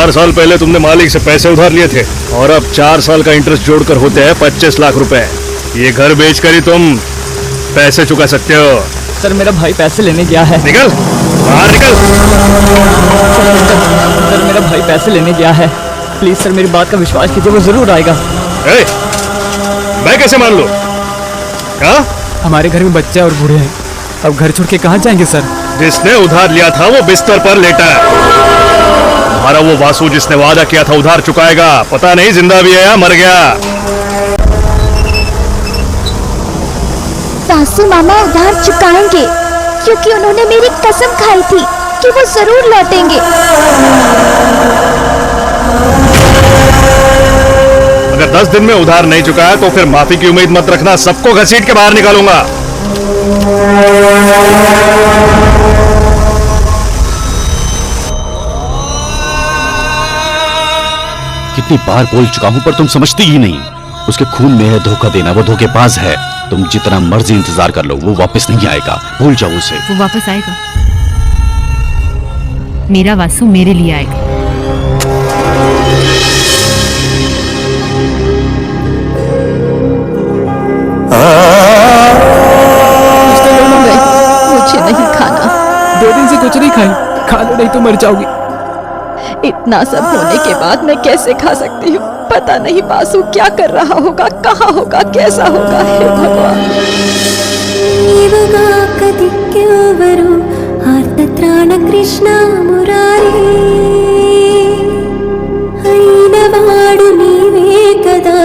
4 साल पहले तुमने मालिक से पैसे उधार लिए थे और अब 4 साल का इंटरेस्ट जोड़कर होते हैं 25 लाख रुपए। ये घर बेचकर ही तुम पैसे चुका सकते हो। सर मेरा भाई पैसे लेने गया है। निकल बाहर निकल। सर मेरा भाई पैसे लेने गया है, प्लीज सर मेरी बात का विश्वास कीजिए, वो जरूर आएगा। मैं कैसे मान लूं? हाँ? हमारे घर में बच्चे और बूढ़े हैं, अब घर छोड़ के कहाँ जाएंगे सर? जिसने उधार लिया था वो बिस्तर पर लेटा है। तुम्हारा वो वासु जिसने वादा किया था उधार चुकाएगा, पता नहीं जिंदा भी है या मर गया। वासु मामा उधार चुकाएंगे क्योंकि उन्होंने मेरी कसम खाई थी कि वो जरूर लौटेंगे। अगर 10 दिन में उधार नहीं चुकाया तो फिर माफी की उम्मीद मत रखना, सबको घसीट के बाहर निकालूंगा। कितनी बार बोल चुका हूं पर तुम समझती ही नहीं। उसके खून में है धोखा देना, वो धोखेबाज है। तुम जितना मर्जी इंतजार कर लो, वो वापस नहीं आएगा, भूल जाओ उसे। वो वापस आएगा, मेरा वासु मेरे लिए आएगा। मुझे नहीं खाना। 2 दिन से कुछ नहीं खाई, खा लो नहीं तो मर जाओगी। इतना सब होने के बाद मैं कैसे खा सकती हूँ? पता नहीं वासु क्या कर रहा होगा, कहाँ होगा, कैसा होगा। हे भगवान। कृष्ण मुरारी ऐनवाडु नीवे कदा।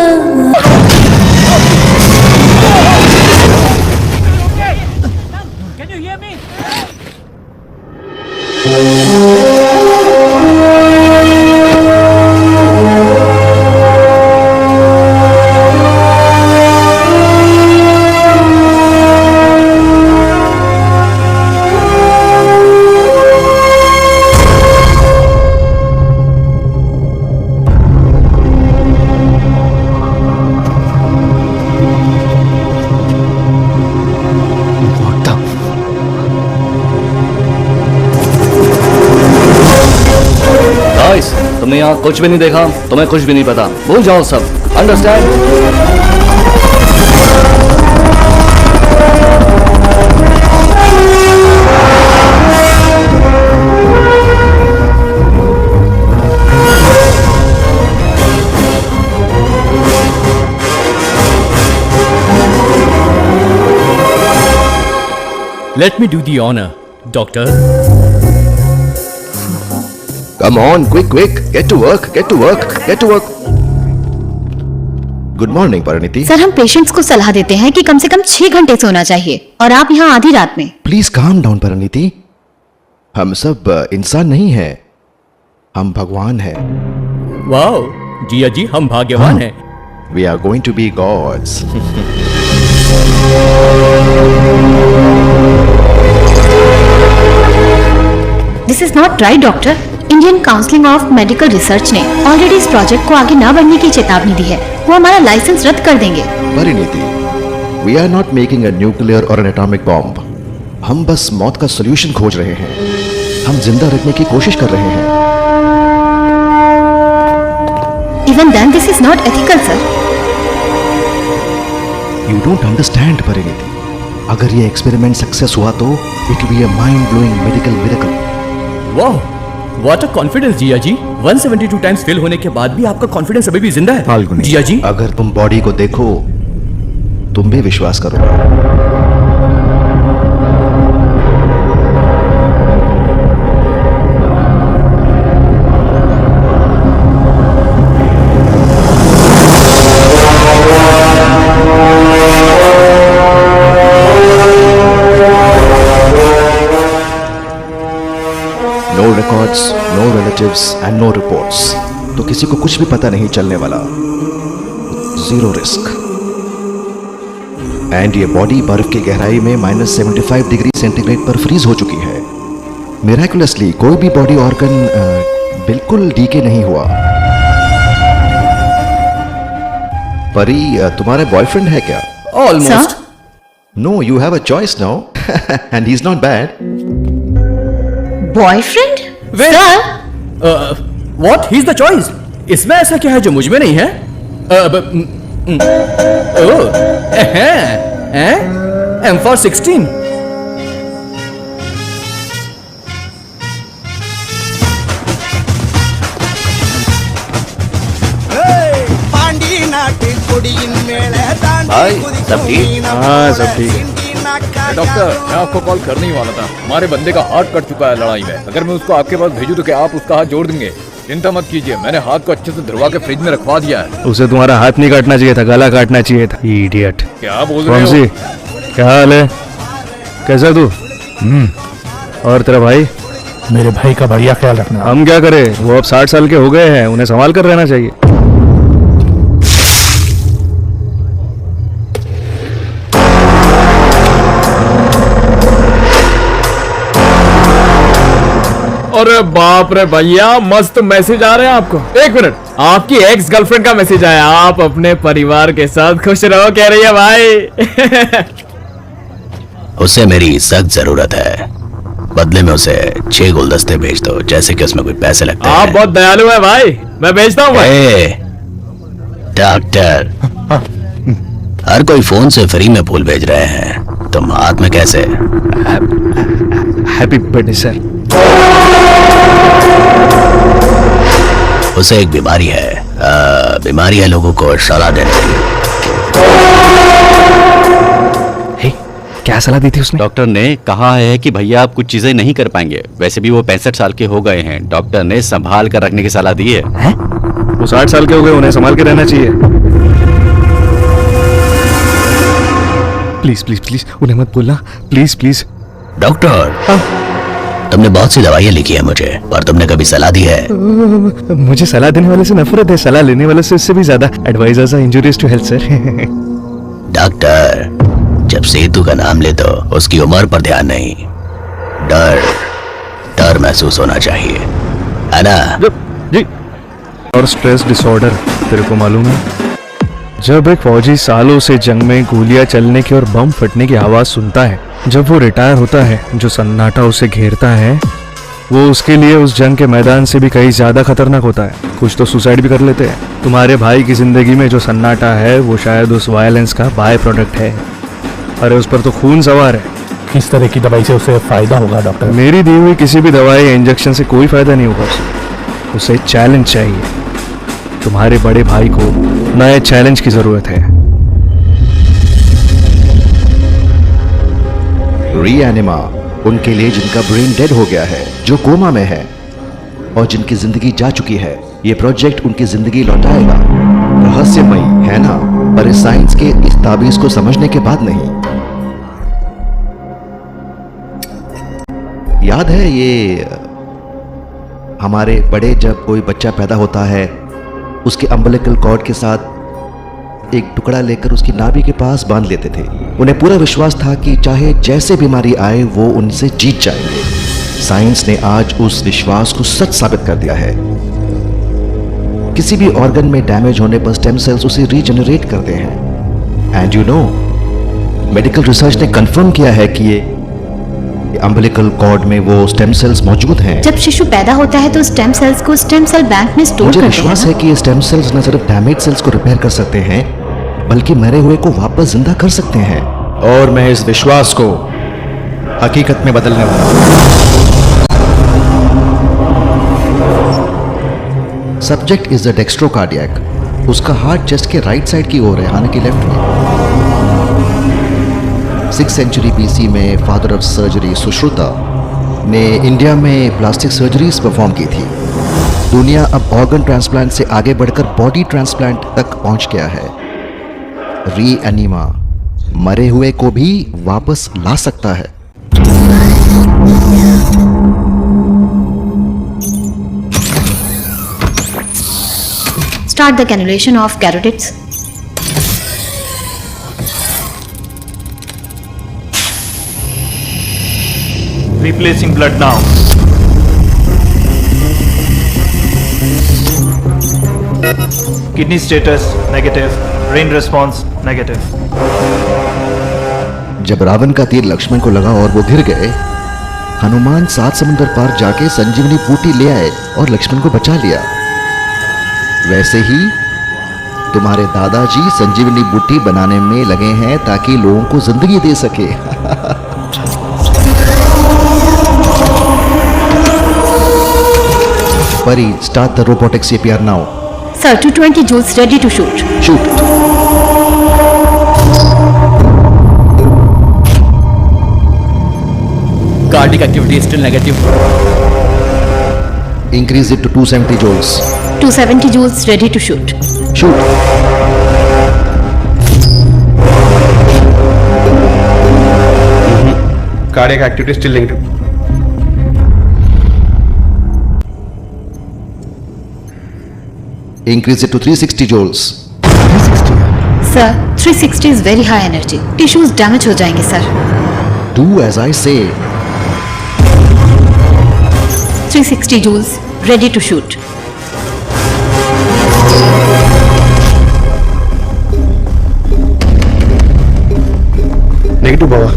तुमने यहाँ कुछ भी नहीं देखा, तुम्हें कुछ भी नहीं पता, भूल जाओ सब। Understand? Let me do the honor, doctor. Come on, quick, get to work, get to work, get to work. Good morning, Pariniti. Sir हम पेशेंट्स को सलाह देते हैं कि कम से कम 6 घंटे सोना चाहिए और आप यहाँ आधी रात में। Please calm down, Pariniti. हम सब इंसान नहीं हैं, हम भगवान हैं। वाओ, जिया जी हम भाग्यवान हैं। We are going to be gods. This is not right doctor. Indian counselling of medical research ने ऑलरेडी इस प्रोजेक्ट को आगे न बढ़ने की चेतावनी दी है। वो हमारा लाइसेंस रद्द कर देंगे। Parineeti, we are not making a nuclear or an atomic bomb. हम बस मौत का सॉल्यूशन खोज रहे हैं। हम जिंदा रखने की कोशिश कर रहे हैं। Even then, this is not ethical, sir. You don't understand, Parineeti. अगर ये एक्सपेरिमेंट सक्सेस हुआ तो it will be a mind-blowing medical miracle. वाह, what a confidence Jiya ji. 172 times fail होने के बाद भी आपका कॉन्फिडेंस अभी भी जिंदा है। फाल्गुनी, जिया जी, अगर तुम बॉडी को देखो तुम भी विश्वास करो। No records, no relatives and no reports. तो किसी को कुछ भी पता नहीं चलने वाला। Zero risk. एंड ये बॉडी बर्फ की गहराई में -75 डिग्री सेंटीग्रेड पर फ्रीज हो चुकी है। मिराकुलसली कोई भी बॉडी ऑर्गन बिल्कुल डीके नहीं हुआ। परी, तुम्हारा बॉयफ्रेंड है क्या? Almost. No, you have a choice now and he is not bad. Boyfriend? Sir? What? He's the choice. इसमें ऐसा क्या है जो मुझ में नहीं है? M for 16. भाई सब ठीक? हाँ सब ठीक है। डॉक्टर, मैं आपको कॉल करने ही वाला था। हमारे बंदे का हाथ कट चुका है लड़ाई में। अगर मैं उसको आपके पास भेजूं तो क्या आप उसका हाथ जोड़ देंगे? चिंता मत कीजिए, मैंने हाथ को अच्छे से धुलवा के फ्रिज में रखवा दिया है। उसे तुम्हारा हाथ नहीं काटना चाहिए था, गला काटना चाहिए था। इडियट। क्या बोल रहे वंशी, हो? क्या हाल है? कैसा तू? और तेरा भाई? मेरे भाई का बढ़िया ख्याल रखना। हम क्या करें, वो अब 60 साल के हो गए हैं, उन्हें संभाल कर रहना चाहिए। अरे बाप रे भैया, मस्त मैसेज आ रहे हैं आपको। एक मिनट, आपकी एक्स गर्लफ्रेंड का मैसेज आया। आप अपने परिवार के साथ खुश रहो कह रही है भाई। उसे मेरी सख्त जरूरत है। बदले में उसे 6 गुलदस्ते भेज दो, जैसे कि उसमें कोई पैसे लगते हैं। आप बहुत दयालु है भाई, मैं भेजता हूँ भाई। डॉक्टर, हर कोई फोन से फ्री में फूल भेज रहे हैं, तुम हाथ में कैसे? Happy birthday sir. उसे एक बीमारी है लोगों को सलाह देने की। क्या सलाह दी थी उसने? डॉक्टर ने कहा है कि भैया आप कुछ चीजें नहीं कर पाएंगे। वैसे भी वो 65 साल के हो गए हैं। डॉक्टर ने संभाल कर रखने की सलाह दी है। वो 60 साल के हो गए, उन्हें संभाल के रहना चाहिए। प्लीज प्लीज प्लीज उन्हें मत बोलना, प्लीज प्लीज। डॉक्टर, तुमने बहुत सी दवाइयाँ लिखी है मुझे, पर तुमने कभी सलाह दी है? मुझे सलाह देने वाले से नफरत है, सलाह लेने वाले से इससे भी ज्यादा। Advisers are injurious to health sir. Doctor, जब सेतु का नाम ले तो उसकी उम्र पर ध्यान नहीं, डर महसूस होना चाहिए, है ना? जी। और स्ट्रेस डिसऑर्डर, तेरे को मालूम है? जब एक फौजी सालों से जंग में गोलियां चलने की और बम फटने की आवाज सुनता है, जब वो रिटायर होता है, जो सन्नाटा उसे घेरता है, वो उसके लिए उस जंग के मैदान से भी कहीं ज्यादा खतरनाक होता है। कुछ तो सुसाइड भी कर लेते हैं। तुम्हारे भाई की जिंदगी में जो सन्नाटा है, वो शायद उस वायलेंस का बाय प्रोडक्ट है। अरे उस पर तो खून सवार है। किस तरह की दवाई से उसे फायदा होगा डॉक्टर? मेरी दी हुई किसी भी दवाई या इंजेक्शन से कोई फायदा नहीं होगा उसे चैलेंज चाहिए। तुम्हारे बड़े भाई को नए चैलेंज की जरूरत है। रीएनिमा उनके लिए जिनका ब्रेन डेड हो गया है, जो कोमा में है और जिनकी जिंदगी जा चुकी है। ये प्रोजेक्ट उनकी जिंदगी लौटाएगा। रहस्यमयी है ना, पर इस साइंस के इस ताबीज को समझने के बाद नहीं। याद है ये हमारे बड़े, जब कोई बच्चा पैदा होता है, उसके अम्बिलिकल कॉर्ड के साथ एक टुकड़ा लेकर उसकी नाभि के पास बांध लेते थे। उन्हें पूरा विश्वास था कि चाहे जैसे बीमारी आए वो उनसे जीत जाएंगे। साइंस ने आज उस विश्वास को सच साबित कर दिया है। किसी भी ऑर्गन में डैमेज होने पर स्टेम सेल्स उसे रीजनरेट करते हैं। And you know, medical research ने कंफर्म किया है कि ये अम्बिलिकल कॉर्ड में वो स्टेम सेल्स मौजूद हैं। जब शिशु पैदा होता है तो स्टेम सेल्स को स्टेम सेल बैंक में स्टोर मुझे करते हैं। विश्वास है कि ये स्टेम सेल्स न सिर्फ डैमेज सेल्स को रिपेयर कर सकते हैं, बल्कि मरे हुए को वापस जिंदा कर सकते हैं। और मैं इस विश्वास को हकीकत में बदलने वाला हूं। Subject is the dextrocardiac. उसका हार्ट चेस्ट के राइट साइड की ओर है, हालांकि लेफ्ट में। 6th सेंचुरी BC में फादर ऑफ सर्जरी सुश्रुता ने इंडिया में प्लास्टिक सर्जरीज परफॉर्म की थी। दुनिया अब ऑर्गन ट्रांसप्लांट से आगे बढ़कर बॉडी ट्रांसप्लांट तक पहुंच गया है। रीएनिमा मरे हुए को भी वापस ला सकता है। Start the cannulation of carotids. Replacing blood now. Kidney status negative. Brain response negative. जब रावण का तीर लक्ष्मण को लगा और वो गिर गए, हनुमान 7 समुंदर पार जाके संजीवनी बूटी ले आए और लक्ष्मण को बचा लिया। वैसे ही तुम्हारे दादाजी संजीवनी बूटी बनाने में लगे हैं ताकि लोगों को जिंदगी दे सके। Pari, start the robotic CPR now. Sir, 220 joules ready to shoot. Shoot. Cardiac activity is still negative. Increase it to 270 joules. 270 joules ready to shoot. Shoot. Cardiac activity is still negative. Increase it to 360 joules. Sir, 360 is very high energy. Tissues damage हो जाएंगे sir. Do as I say. 360 joules ready to shoot. Negative बाबा।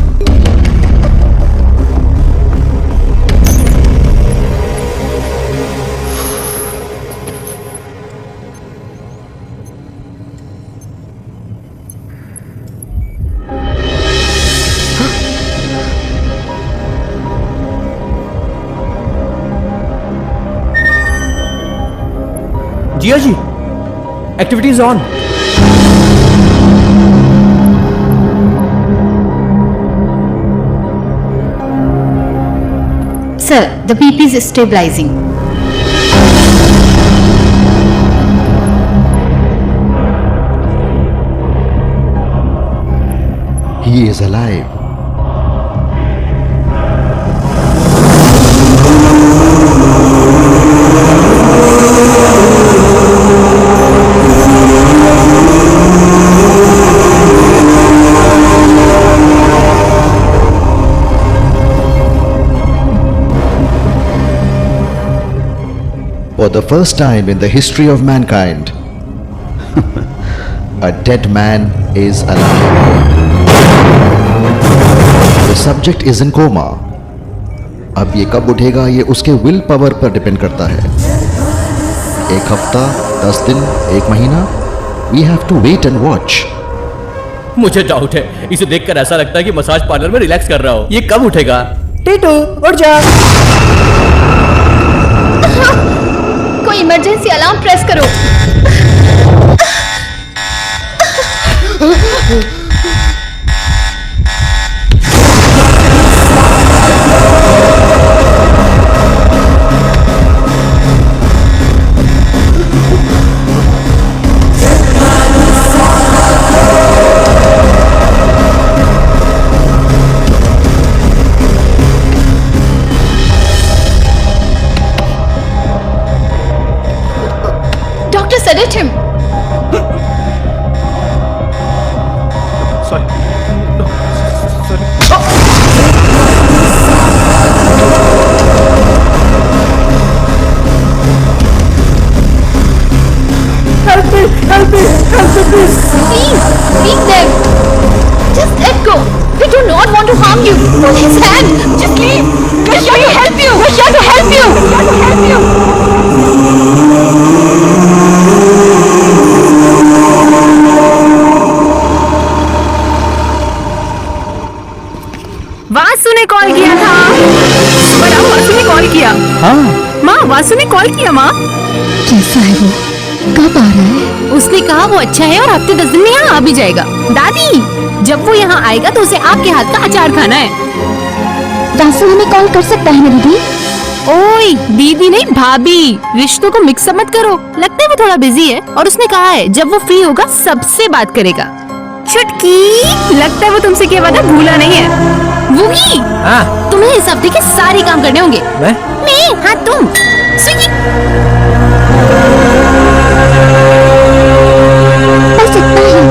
Jiya ji, activity is on. Sir, the BP is stabilizing. He is alive. For the first time in the history of mankind, a dead man is alive. The subject is in coma. अब ये कब उठेगा ये उसके will power पर depend करता है। 1 हफ्ता, 10 दिन, 1 महीना, we have to wait and watch. मुझे डाउट है, इसे देखकर ऐसा लगता है कि मसाज पार्लर में रिलैक्स कर रहा हो। ये कब उठेगा? टीटू उठ जा। कोई इमरजेंसी अलार्म प्रेस करो। Sedate him. Sorry. No. Sorry. Help me, please. Leave them. Just let go. We do not want to harm you. Hold his hand. Just leave. We're here to help you. We're here to help you. We're here to help you. Vasu ने call किया था। बड़ा वासु ने call किया। हाँ माँ, वासु ने call किया माँ। कैसा है वो? कब आ रहा है? उसने कहा वो अच्छा है और हफ्ते 10 दिन में यहाँ आ भी जाएगा। दादी, जब वो यहाँ आएगा तो उसे आपके हाथ का अचार खाना है। वासु हमें कॉल कर सकता है ना दीदी? ओए, दीदी नहीं भाभी, रिश्तों को मिक्सअप मत करो। लगता है वो थोड़ा बिजी है और उसने कहा है जब वो फ्री होगा सबसे बात करेगा। चुटकी, लगता है वो तुमसे किया वादा भूला नहीं है। वुगी, तुम्हें इस हफ्ते के सारे काम करने होंगे। मैं? हाँ तुम। सुगी। बस इतना ही।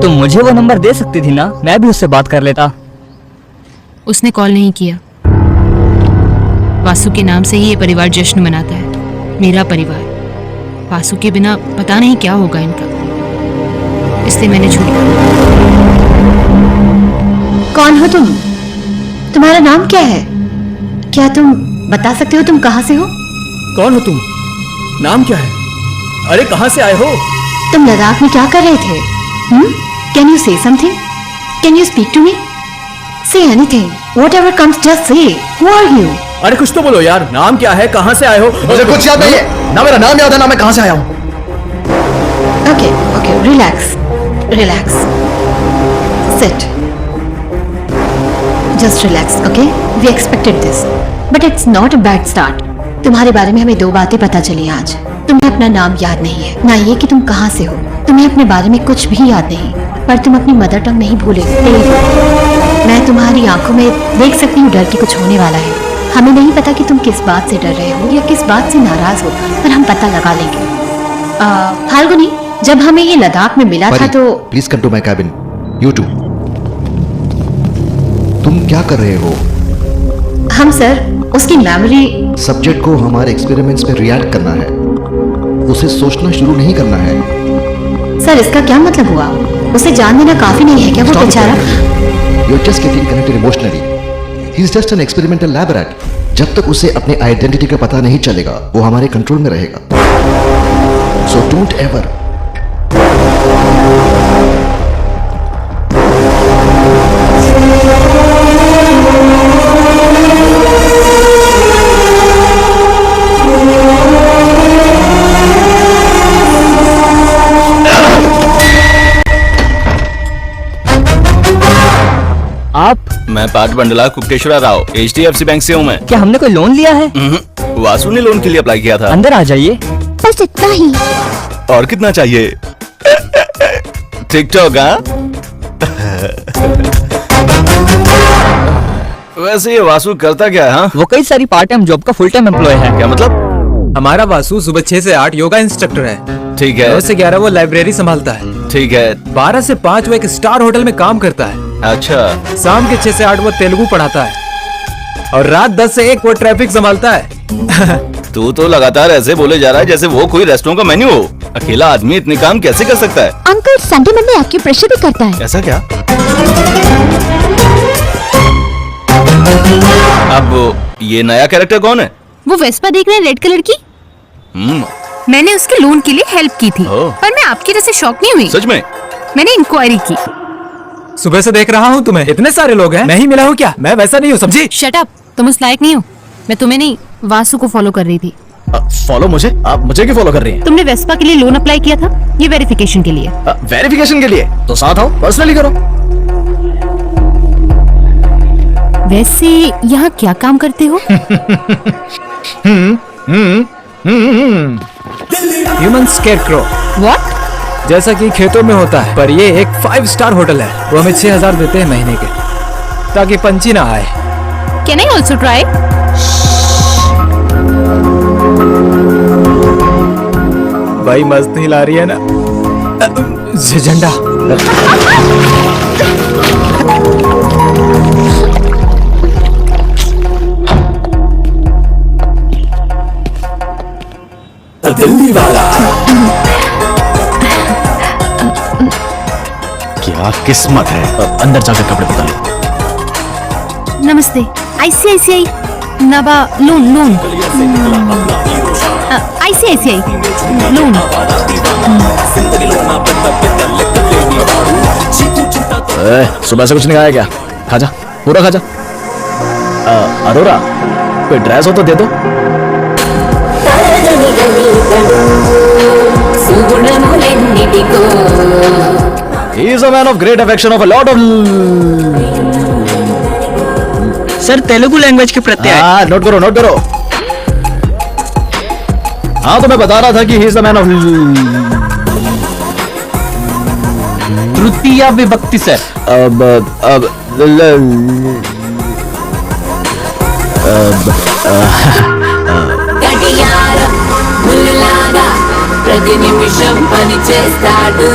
तुम मुझे वो नंबर दे सकती थी ना, मैं भी उससे बात कर लेता। उसने कॉल नहीं किया। वासु के नाम से ही ये परिवार जश्न मनाता है, मेरा परिवार। वासु के बिना पता नहीं क्या होगा इनका, इसलिए मैंने छोड़ दिया। कौन हो तुम? तुम्हारा नाम क्या है? क्या तुम बता सकते हो तुम कहाँ से हो? कौन हो तुम? नाम क्या है? अरे कहाँ से आए हो? तुम लद्दाख में क्या कर रहे थे? Can you say something? Can you speak to me? Say anything, whatever comes, just say. Who are you? अरे कुछ तो बोलो यार, नाम क्या है, कहाँ से आए हो? मुझे कुछ याद नहीं है, ना मेरा नाम याद है ना मैं कहां से आया हूं। Okay okay, relax relax, sit, just relax, okay? We expected this, but it's not a bad start. तुम्हारे बारे में हमें 2 बातें पता चली आज। तुम्हें अपना नाम याद नहीं है, ना ये कि तुम कहाँ से हो। तुम्हें अपने बारे में कुछ भी याद नहीं, पर तुम अपनी मदर टंग नहीं भूले। मैं तुम्हारी आंखों में देख सकती हूँ डर कि कुछ होने वाला है। हमें नहीं पता कि तुम किस बात से डर रहे हो या किस बात से नाराज हो, पर हम पता लगा लेंगे। फाल्गुनी, जब हमें ये लद्दाख में मिला था तो please come to my cabin, you too. तुम क्या कर रहे हो? हम सर उसकी मेमोरी। सब्जेक्ट को हमारे एक्सपेरिमेंट्स में रिएक्ट करना है, उसे सोचना शुरू नहीं करना है। सर इसका क्या मतलब हुआ? उसे जान देना काफी नहीं है क्या? वो बेचारा। You're just getting connected emotionally. He's just an experimental lab rat. जब तक उसे अपने आइडेंटिटी का पता नहीं चलेगा, वो हमारे कंट्रोल में रहेगा। So don't ever. आप? मैं पाठ बंडला कुक्टेश्वरा राव, HDFC बैंक से हूँ मैं। क्या हमने कोई लोन लिया है? वासु ने लोन के लिए अप्लाई किया था। अंदर आ जाइए। बस इतना ही। और कितना चाहिए? टिकटॉक? वैसे ये वासु करता क्या है? हाँ? वो कई सारी पार्ट टाइम जॉब का फुल टाइम एम्प्लॉय है। क्या मतलब? हमारा वासु सुबह 6 से 8 योगा इंस्ट्रक्टर है। ठीक है। 9 से 11 वो लाइब्रेरी संभालता है। ठीक है। 12 से 5 वो एक स्टार होटल में काम करता है। अच्छा। शाम के 6 से 8 वो तेलुगु पढ़ाता है, और रात 10 से 1 वो ट्रैफिक संभालता है। तू तो लगातार ऐसे बोले जा रहा है जैसे वो कोई रेस्टोरेंट का मेन्यू हो। अकेला आदमी इतने काम कैसे कर सकता है? अंकल संडे मंडे एक्यूप्रेशर भी करता है। ऐसा क्या? अब ये नया कैरेक्टर कौन है? वो वेस्पा देख रहे हैं, रेड कलर की। मैंने उसके लोन के लिए हेल्प की थी, पर मैं आपकी जैसे शॉक नहीं हुई। सच में? मैंने इंक्वायरी की। सुबह से देख रहा हूँ तुम्हें, इतने सारे लोग हैं, मैं ही मिला हूँ क्या? मैं वैसा नहीं हूँ, समझी? शट अप, तुम उस लायक नहीं हो। मैं तुम्हें नहीं, वासु को फॉलो कर रही थी। फॉलो मुझे? आप मुझे क्यों फॉलो कर रही हैं? तुमने वेस्पा के लिए लोन अप्लाई किया था, ये वेरिफिकेशन के लिए। वेरिफिकेशन के लिए? तो साथ आओ, पर्सनली करो। वैसे यहाँ क्या काम करते हो? Human scarecrow. व्हाट? जैसा कि खेतों में होता है, पर ये एक 5 स्टार होटल है। वो हमें 6000 देते हैं महीने के, ताकि पंछी ना आए। Can I also try? भाई मस्त हिला रही है ना झंडा। दिल्ली वाला। क्या किस्मत है। अंदर जाकर कपड़े बदल लो। नमस्ते। ICICI नबा लोन लोन ICICI लोन। सुबह से कुछ नहीं खाया क्या? खा जा, पूरा खा जा। अरोरा, कोई ड्रेस हो तो दे दो। He is a man of great affection of a lot of. Sir Telugu language के प्रत्यय। नोट करो नोट करो। हाँ तो मैं बता रहा था कि he is a man of. तृतीया विभक्ति सर। ప్రతి నిమిషం పని చేస్తాడు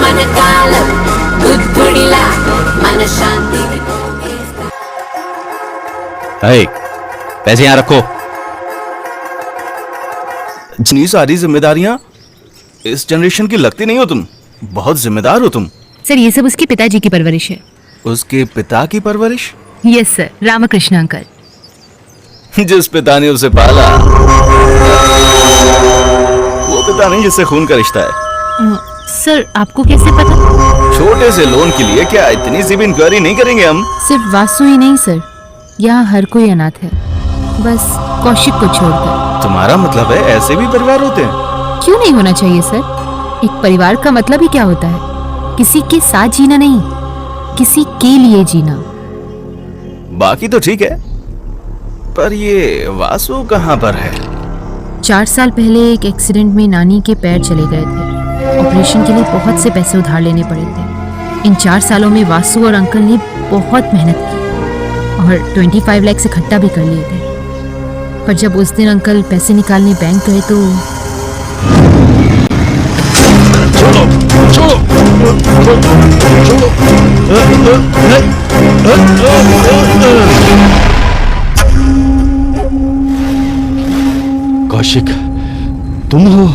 మన కాలం బుద్ధుడిలా మన శాంతి। पैसे यहाँ रखो। इतनी सारी जिम्मेदारियां इस जनरेशन की लगती नहीं हो तुम। बहुत जिम्मेदार हो तुम। सर ये सब उसके पिताजी की परवरिश है। उसके पिता की परवरिश? Yes sir, Ramakrishna uncle. जिस पिता ने उसे पाला वो पिता नहीं जिससे खून का रिश्ता है। सर आपको कैसे पता? छोटे से लोन के लिए क्या इतनी सी भी इंक्वायरी नहीं करेंगे हम? सिर्फ वासु ही नहीं सर, यहाँ हर कोई अनाथ है, बस कौशिक को छोड़कर। तुम्हारा मतलब है ऐसे भी परिवार होते हैं? क्यों नहीं होना चाहिए सर? एक परिवार का मतलब ही क्या होता है? किसी के साथ जीना नहीं, किसी के लिए जीना। बाकी तो ठीक है, पर ये वासु कहाँ पर है? 4 साल पहले एक एक्सीडेंट में नानी के पैर चले गए थे। ऑपरेशन के लिए बहुत से पैसे उधार लेने पड़े थे। इन 4 सालों में वासु और अंकल ने बहुत मेहनत की और 25 लाख इकट्ठा भी कर लिए थे। पर जब उस दिन अंकल पैसे निकालने बैंक गए तो कौशिक, तुम हो?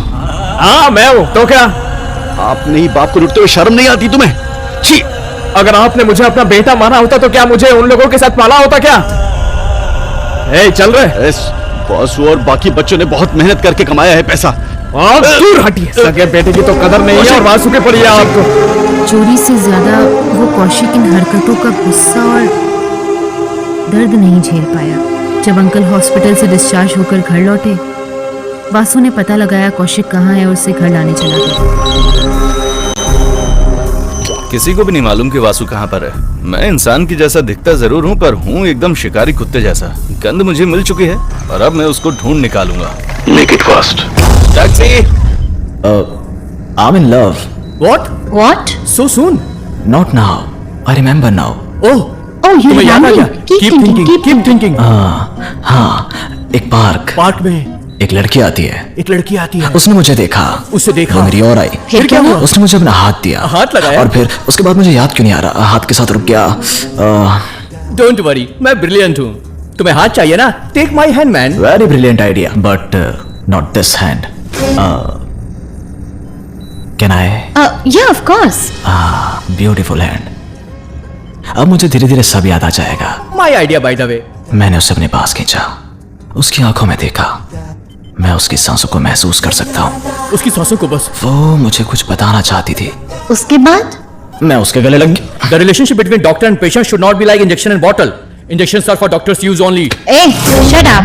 हाँ मैं हूँ, तो क्या? आपने ही बाप को लुटते हुए शर्म नहीं आती तुम्हें? छी! अगर आपने मुझे अपना बेटा माना होता तो क्या मुझे उन लोगों के साथ पाला होता क्या? ए, चल रहे। वासु और बाकी बच्चों ने बहुत मेहनत करके कमाया है पैसा। आप दूर हटिए, सगे बेटे की तो कदर नहीं है और वासु के पड़ी है आपको। चोरी से ज्यादा वो कौशिक इन हरकतों का गुस्सा और दर्द नहीं झेल पाया। जब अंकल हॉस्पिटल से डिस्चार्ज होकर घर लौटे, वासु ने पता लगाया कौशिक कहाँ है और उसे घर लाने चला गया। किसी को भी नहीं मालूम कि वासु कहाँ पर है। मैं इंसान की जैसा दिखता जरूर हूँ, पर हूँ एकदम शिकारी कुत्ते जैसा। गंध मुझे मिल चुकी है और अब मैं उसको ढूंढ निकालूंगा। Make it fast. Taxi. I'm in love. What? So soon? Not now. I remember now. Oh, you तुम्हें याद आ गया? Keep thinking. हाँ, एक पार्क में एक लड़की आती है। उसने मुझे देखा। वो मेरी और आई। फिर क्या हुआ? उसने मुझे अपना हाथ दिया। हाथ लगाया? और फिर उसके बाद मुझे याद क्यों नहीं आ रहा, हाथ के साथ रुक गया। डोंट वरी, मैं ब्रिलियंट हूँ। तुम्हें हाथ चाहिए ना? Take my hand man. Very brilliant idea, but not this hand. Can I? Yeah, of course. Beautiful hand. अब मुझे धीरे धीरे सब याद आ जाएगा। My idea by the way. मैंने उसे अपने पास खींचा, उसकी आंखों में देखा। मैं उसकी सांसों को महसूस कर सकता हूँ। उसकी सांसों को बस। वो मुझे कुछ बताना चाहती थी। उसके बाद? मैं उसके गले लग गया। The relationship between doctor and patient should not be like injection and bottle. Injections are for doctors use only. Shut up.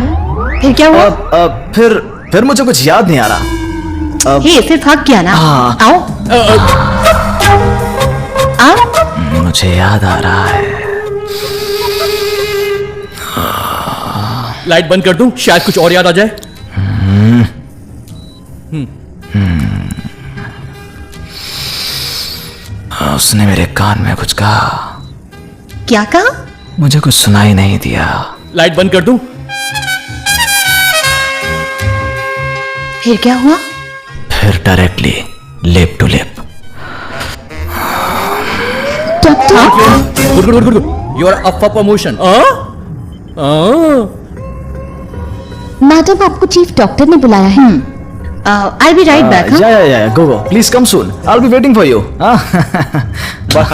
फिर क्या हुआ? फिर मुझे कुछ याद नहीं आ रहा। सिर्फ हक किया ना? आओ। मुझे याद आ रहा है। लाइट बंद कर दूं, शायद कुछ और याद आ जाए। उसने मेरे कान में कुछ कहा। क्या कहा? मुझे कुछ सुनाई नहीं दिया। लाइट बंद कर दूं? फिर क्या हुआ? फिर directly lip to lip. Good. You are up for promotion. Madam, आपको चीफ डॉक्टर ने बुलाया है। I'll be right back. Yeah. Go. Please come soon. I'll be waiting for you.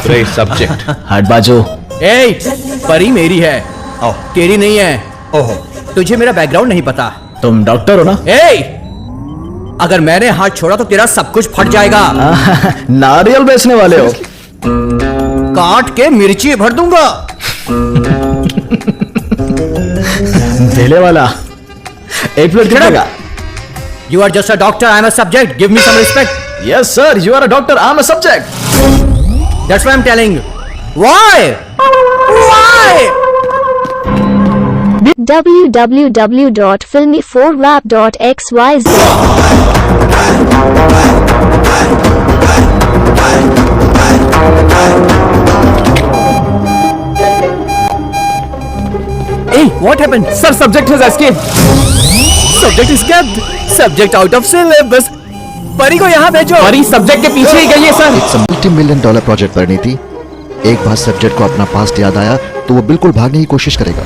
Great subject. हट बाजू। Hey, परी मेरी है, तेरी नहीं है। तुझे मेरा बैकग्राउंड नहीं पता। तुम डॉक्टर हो ना? Hey, अगर मैंने हाथ छोड़ा तो तेरा सब कुछ फट जाएगा। नारियल बेचने वाले हो? काट के मिर्ची भर दूंगा। धेले वाला एक प्लेट कितना? You are just a doctor, I am a subject. Give me some respect. Yes sir, you are a doctor, I am a subject. That's why I'm telling. Why? www.filmy4rap.xyz Hey, what happened? Sir, subject has escaped. Subject is kept. Subject out of syllabus. परी को यहाँ भेजो। परी subject के पीछे ही गई है sir. It's $multi-million project Parineeti. एक बार सब्जेक्ट को अपना पास्ट याद आया तो वो बिल्कुल भागने की कोशिश करेगा।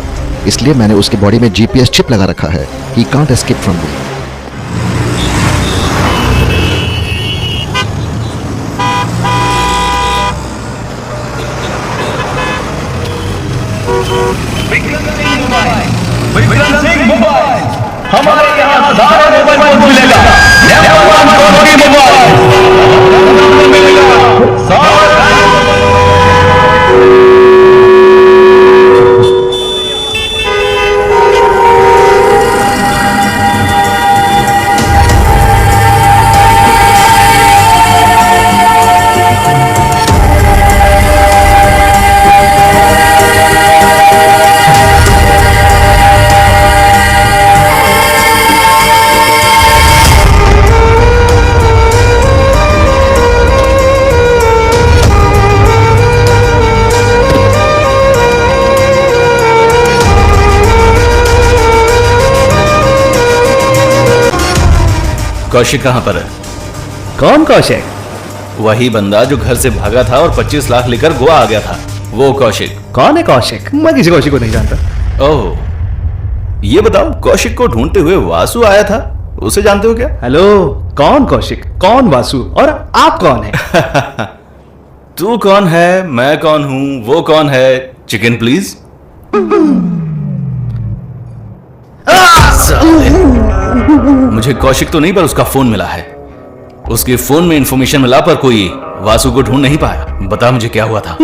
इसलिए मैंने उसके बॉडी में GPS चिप लगा रखा है। He can't escape from me. Kaushik कहाँ पर है? कौन कौशिक? वही बंदा जो घर से भागा था और 25 लाख लेकर गोवा आ गया था, वो कौशिक। कौन है कौशिक? मैं किसी कौशिक को नहीं जानता। ओह, ये बताओ, कौशिक को ढूंढते हुए वासु आया था, उसे जानते हो क्या? हेलो, कौन कौशिक, कौन वासु, और आप कौन है? तू कौन है, मैं कौन हूं, वो कौन है? Chicken please. मुझे कौशिक तो नहीं, पर उसका फोन मिला है। उसके फोन में इंफॉर्मेशन मिला, पर कोई वासु को ढूंढ नहीं पाया। बता मुझे क्या हुआ था?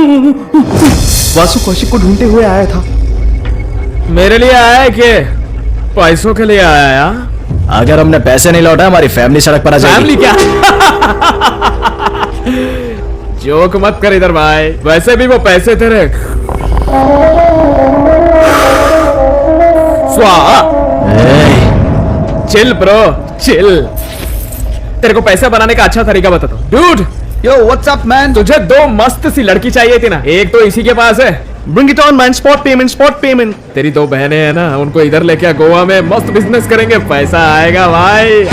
वासु कौशिक को ढूंढते हुए आया था। मेरे लिए आया है कि पैसों के लिए आया है? अगर हमने पैसे नहीं लौटाए हमारी फैमिली सड़क पर आ जाएगी। फैमिली क्या? जोक मत कर इधर भाई, वैसे भी वो पैसे तेरे चिल ब्रो, चिल। तेरे को पैसा बनाने का अच्छा तरीका बताता हूँ। Dude, yo what's up man? तुझे 2 मस्त सी लड़की चाहिए थी ना, एक तो इसी के पास है। Bring it on man, spot payment, spot payment. तेरी 2 बहनें हैं ना, उनको इधर लेके आ, गोवा में मस्त बिजनेस करेंगे, पैसा आएगा भाई।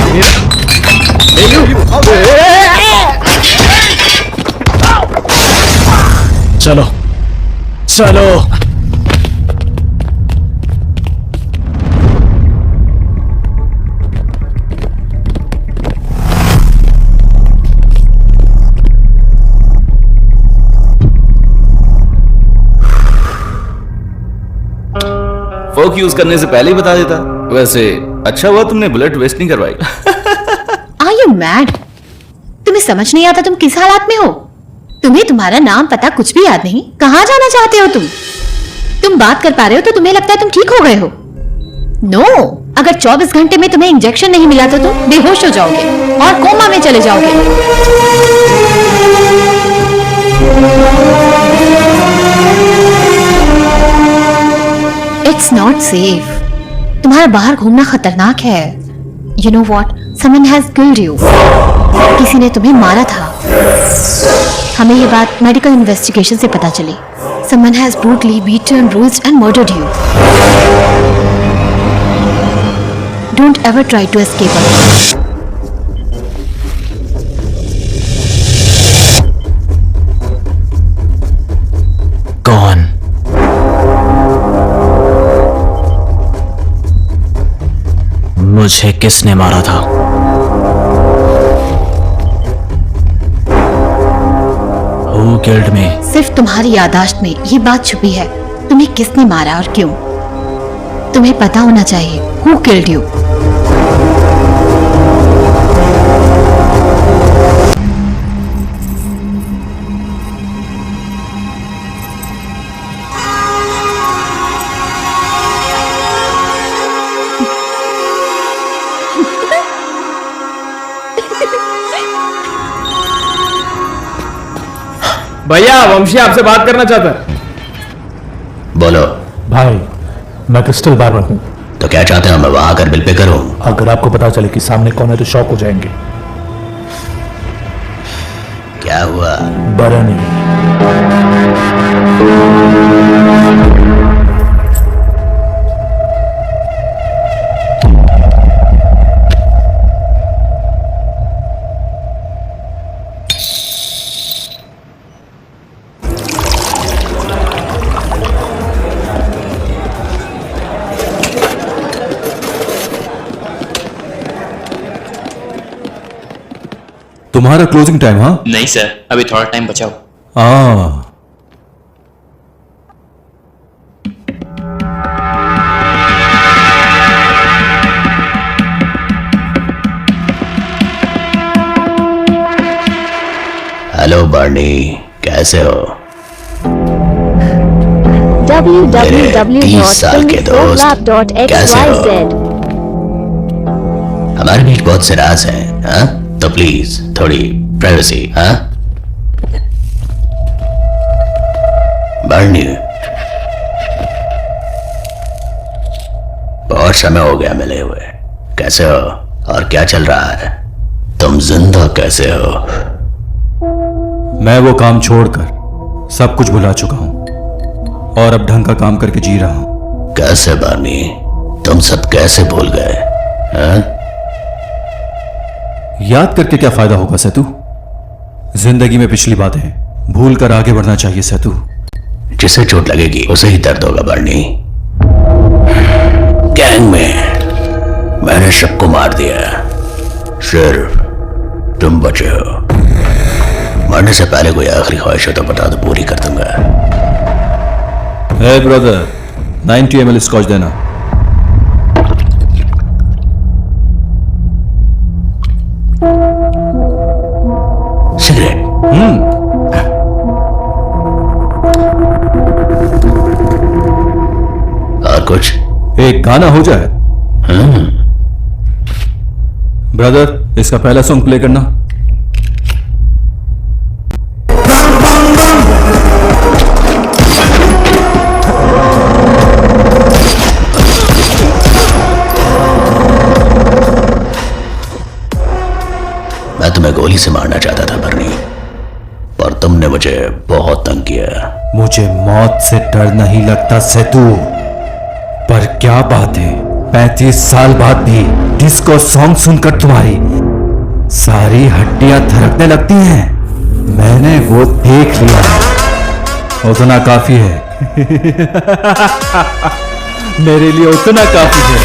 चलो चलो। फोक यूज करने से पहले ही बता देता। वैसे अच्छा हुआ तुमने बुलेट वेस्ट नहीं करवाई। Are you mad? तुम्हें समझ नहीं आता तुम किस हालात में हो? तुम्हें तुम्हारा नाम पता कुछ भी याद नहीं। कहाँ जाना चाहते हो तुम बात कर पा रहे हो तो तुम्हें लगता है तुम ठीक हो गए हो। नो, अगर 24 घंटे में तुम्हें इंजेक्शन नहीं मिला तो तुम बेहोश हो जाओगे और कोमा में चले जाओगे। It's not safe. तुम्हारा बाहर घूमना खतरनाक है। You know what? Someone has killed you. किसी ने तुम्हें मारा था। हमें ये बात मेडिकल इन्वेस्टिगेशन से पता चली। Someone has brutally beaten, bruised and murdered you. Don't ever try to escape again. कौन? मुझे किसने मारा था? Who killed me? सिर्फ तुम्हारी याददाश्त में ये बात छुपी है, तुम्हें किसने मारा और क्यों। तुम्हें पता होना चाहिए Who killed you? भैया, वंशी आपसे बात करना चाहता है। बोलो भाई, मैं क्रिस्टल बार्बर हूँ। तो क्या चाहते हो, मैं वहां आकर बिल पे करूं? अगर आपको पता चले कि सामने कौन है तो शॉक हो जाएंगे। क्या हुआ? बड़ा नहीं। तुम्हारा क्लोजिंग टाइम? हाँ नहीं सर, अभी थोड़ा टाइम बचाओ। हेलो बर्नी, कैसे हो? 30 साल के दोस्त, कैसे हो? हमारे बीच बहुत से राज हैं, हाँ? तो प्लीज थोड़ी प्राइवेसी। हाँ बर्नी, बहुत समय हो गया मिले हुए। कैसे हो और क्या चल रहा है? तुम जिंदा कैसे हो? मैं वो काम छोड़कर सब कुछ भुला चुका हूं और अब ढंग का काम करके जी रहा हूं। कैसे बर्नी, तुम सब कैसे भूल गए? हाँ? याद करके क्या फायदा होगा सेतु? जिंदगी में पिछली बातें भूल कर आगे बढ़ना चाहिए सेतु। जिसे चोट लगेगी उसे ही दर्द होगा बर्नी। गैंग में मैंने सबको मार दिया, सिर्फ तुम बचे हो। मरने से पहले कोई आखिरी ख्वाहिश हो तो बता दो, पूरी कर दूंगा। हे ब्रदर, 90 ml स्कॉच देना। सिगरेट? और कुछ? एक गाना हो जाए। ब्रदर, इसका पहला सॉन्ग प्ले करना। मैं तुम्हें गोली से मारना चाहता था बर्नी, पर तुमने मुझे बहुत तंग किया। मुझे मौत से डर नहीं लगता सेतु, पर क्या बात है 35 साल बाद भी डिस्को सॉन्ग सुनकर तुम्हारी सारी हड्डियां थरकने लगती हैं। मैंने वो देख लिया, उतना काफी है। मेरे लिए उतना काफी है।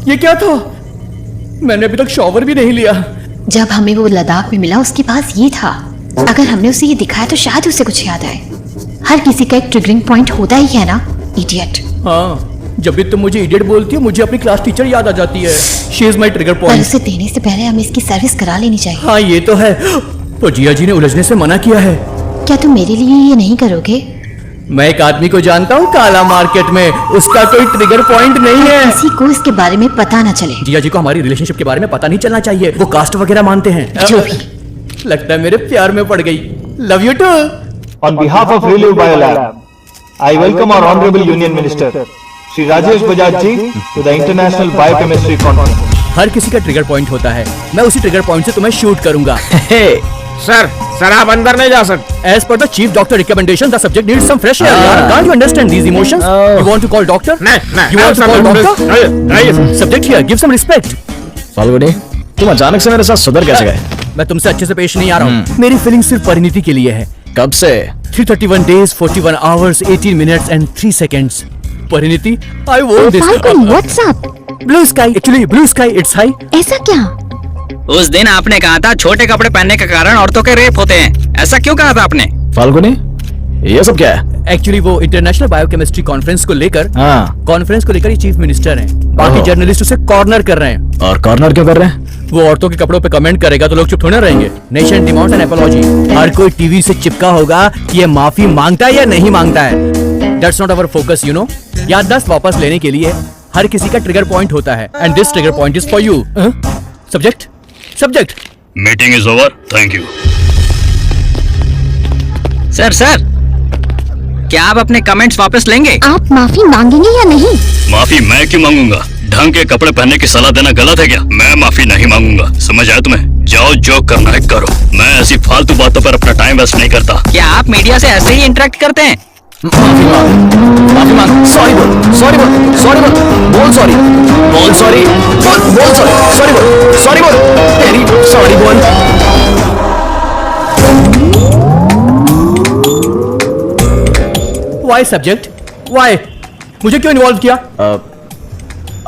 ये क्या था? मैंने अभी तक शॉवर भी नहीं लिया। जब हमें वो लद्दाख में मिला उसके पास ये था। अगर हमने उसे ये दिखाया तो शायद उसे कुछ याद आए। हर किसी का एक ट्रिगरिंग पॉइंट होता ही है ना, इडियट। हाँ, जब भी तुम मुझे इडियट बोलती हो मुझे अपनी क्लास टीचर याद आ जाती है। शी इज माई ट्रिगर पर पॉइंट। उसे देने से पहले हमें इसकी सर्विस करा लेनी चाहिए। हाँ ये तो है, तो जिया जी ने उलझने से मना किया है। क्या तुम मेरे लिए ये नहीं करोगे? मैं एक आदमी को जानता हूँ काला मार्केट में, उसका कोई ट्रिगर पॉइंट नहीं है। किसी को इसके बारे में पता ना चले। जिया जी को हमारी रिलेशनशिप के बारे में पता नहीं चलना चाहिए, वो कास्ट वगैरह मानते हैं। जो भी। लगता है मेरे प्यार में पड़ गई। Love you too. On behalf of Relive Biolab, I welcome our Honorable Union Minister, Shri Rajesh Bajaj ji, to the International Biochemistry Conference. हर किसी का ट्रिगर पॉइंट होता है, मैं उसी ट्रिगर पॉइंट से तुम्हें शूट करूंगा। सर आप अंदर नहीं जा सकते। As per the chief doctor recommendation, the subject needs some fresh air. Can't you understand these emotions? You want to call doctor? नहीं, You want to call doctor? नहीं। Subject here, give some respect. Falguni, तुम अचानक से मेरे साथ सुधर कैसे गए? मैं तुमसे अच्छे से पेश नहीं आ रहा हूँ। मेरी फीलिंग सिर्फ परिणीति के लिए है। कब से? 331 days, 41 hours, 18 minutes and 3 seconds. Parineeti, I want this. Phalgun, what's up? Blue sky, actually blue sky, it's high. ऐसा क्या? उस दिन आपने कहा था छोटे कपड़े पहनने के कारण औरतों के रेप होते हैं, ऐसा क्यों कहा था आपने? फाल्गुनी, ये सब क्या है? एक्चुअली वो इंटरनेशनल बायोकेमिस्ट्री कॉन्फ्रेंस को लेकर कॉन्फ्रेंस को लेकर ये चीफ मिनिस्टर हैं। बाकी जर्नलिस्ट उसे कॉर्नर कर रहे हैं। और कॉर्नर क्यों कर रहे हैं? वो औरतों के कपड़ों पे कमेंट करेगा तो लोग चुप थोड़े रहेंगे। Nation demands an apology. हर कोई टीवी से चिपका होगा कि ये माफी मांगता है या नहीं मांगता है। That's not our focus, you know. याददाश्त वापस लेने के लिए हर किसी का ट्रिगर पॉइंट होता है, and this trigger point is for you. Subject meeting is over, thank you. Sir क्या आप अपने कमेंट्स वापस लेंगे? आप माफी मांगेंगे या नहीं? माफी मैं क्यों मांगूंगा? ढंग के कपड़े पहनने की सलाह देना गलत है क्या? मैं माफी नहीं मांगूंगा, समझ आया तुम्हें? जाओ जो करना है करो, मैं ऐसी फालतू बातों पर अपना टाइम वेस्ट नहीं करता। क्या आप मीडिया से ऐसे ही इंटरेक्ट करते हैं? माफी मांग, सॉरी बोल, सॉरी बोल, सॉरी बोल, बोल सॉरी, बोल सॉरी, बोल सॉरी, सॉरी बोल, सॉरी बोल, तेरी सॉरी बोल। Why subject, why? मुझे क्यों इन्वॉल्व किया?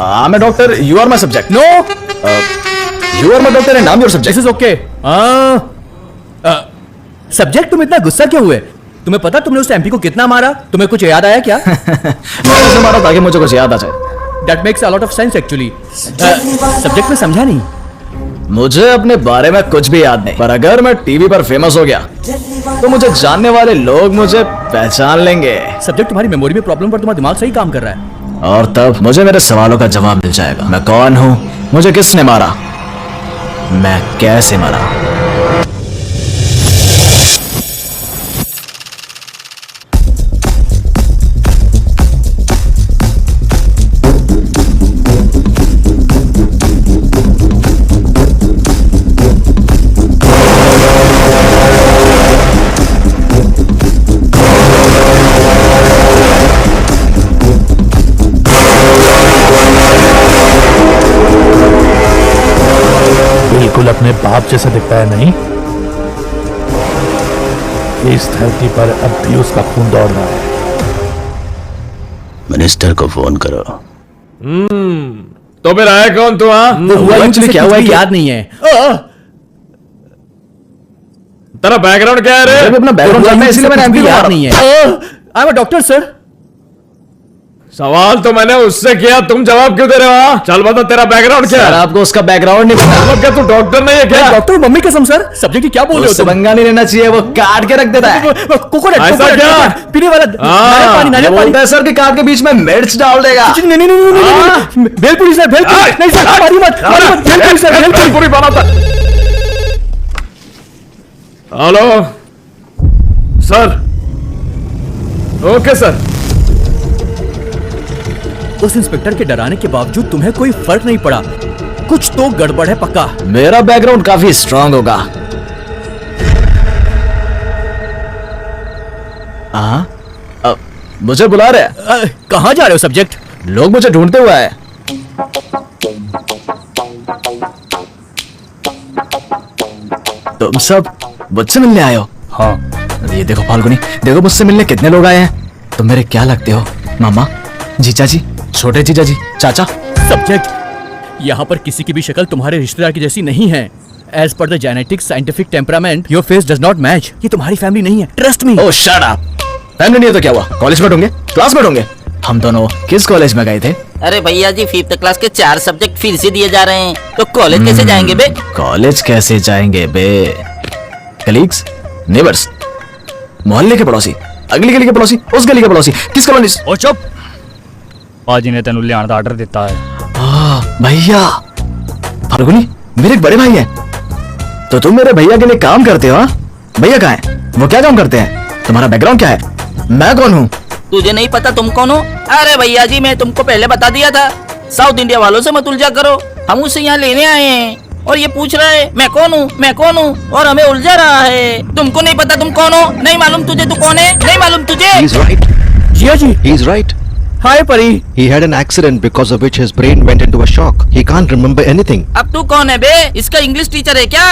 I'm a doctor, you are my subject. No, you are my doctor and I'm your subject. This is okay. Subject, तुम इतना गुस्सा क्यों हुए? तुम्हें पता तुमने उस एमपी को कितना मारा? तुम्हें कुछ याद आया क्या? मैंने उसे मारा ताकि मुझे कुछ याद आ जाए। That makes a lot of sense actually. Subject में समझा नहीं। मुझे अपने बारे में कुछ भी याद नहीं, पर अगर मैं टीवी पर फेमस हो गया तो मुझे जानने वाले लोग मुझे पहचान लेंगे। सब्जेक्ट, तुम्हारी मेमोरी में प्रॉब्लम पर तुम्हारा दिमाग सही काम कर रहा है। और तब मुझे मेरे सवालों का जवाब मिल जाएगा। मैं कौन हूं, मुझे किसने मारा, मैं कैसे मरा। अपने बाप जैसा दिखता है नहीं? इस धरती पर अब भी उसका खून दौड़ रहा है। मिनिस्टर को फोन करो। तो फिर आया कौन तू? हाँ, एक्चुअली क्या हुआ याद नहीं है। तेरा बैकग्राउंड क्या है रे? अपना बैकग्राउंड जानना है, इसलिए मैंने एमपी याद नहीं है। I am a doctor sir. सवाल तो मैंने उससे किया, तुम जवाब क्यों दे रहे हो? चल बता तेरा बैकग्राउंड क्या है? आपको उसका बैकग्राउंड नहीं पता? मतलब क्या तू डॉक्टर नहीं है क्या? डॉक्टर मम्मी कसम सर। सब्जेक्ट की क्या बोल रहे हो? पंगा नहीं लेना चाहिए, वो काट के रख देता है। ऐसा क्या? पीने वाला नारियल पानी सर के काट के बीच में मिर्च डाल देगा। नहीं नहीं नहीं, भेलपुरी सर, भेलपुरी नहीं सर, मारी मत भेलपुरी सर, भेलपुरी बनाता। Hello sir. Okay sir. उस इंस्पेक्टर के डराने के बावजूद तुम्हें कोई फर्क नहीं पड़ा। कुछ तो गड़बड़ है पक्का। मेरा बैकग्राउंड काफी स्ट्रांग होगा। मुझे बुला रहे? कहाँ जा रहे हो सब्जेक्ट? लोग मुझे ढूंढते हुए आए। तुम सब मुझसे मिलने आए हो? हाँ। ये देखो फाल्गुनी, देखो मुझसे मिलने कितने लोग आए हैं। तुम मेरे क्या लगते हो? मामा, जीजा जी, छोटे जीजा जी, चाचा। सब्जेक्ट, यहाँ पर किसी की भी शक्ल तुम्हारे रिश्तेदार की जैसी नहीं है। As per the genetic scientific temperament, your face does not match. ये तुम्हारी फैमिली नहीं है। Trust me. Oh, shut up. Family नहीं है तो क्या हुआ? कॉलेज में ढूंढे? क्लास में ढूंढे? हम दोनों किस कॉलेज में गए थे? अरे भैया जी, 5th क्लास के 4 सब्जेक्ट फिर से दिए जा रहे हैं, तो कॉलेज कैसे जाएंगे बे? कॉलेज कैसे जाएंगे बे? कलीग्स, नेबर्स, मोहल्ले के पड़ोसी, अगली गली के पड़ोसी, उस गली के पड़ोसी, किस कॉलोनी? ओ चुप। पाजी ने तेनू लियाण दा आर्डर दिता है। भैया, फाल्गुनी मेरे एक बड़े भाई हैं। तो तुम मेरे भैया के लिए काम करते हो? हाँ? भैया कहाँ हैं? वो क्या काम करते हैं? तुम्हारा बैकग्राउंड क्या है? मैं कौन हूँ? तुझे नहीं पता तुम कौन हो? अरे भैया जी, मैं तुमको पहले बता दिया था। साउथ इंडिया वालों से मत उलझा करो। हम उसे यहाँ लेने आए हैं और ये पूछ रहा है मैं कौन हूँ, मैं कौन हूँ, और हमें उलझा रहा है। तुमको नहीं पता तुम कौन हो? नहीं मालूम तुझे तू कौन है? नहीं मालूम तुझे? He's right. जिया जी, He's right. हाय परी। He had an accident because of which his brain went into a shock. He can't remember anything. अब तू कौन है बे? इसका इंग्लिश टीचर है क्या?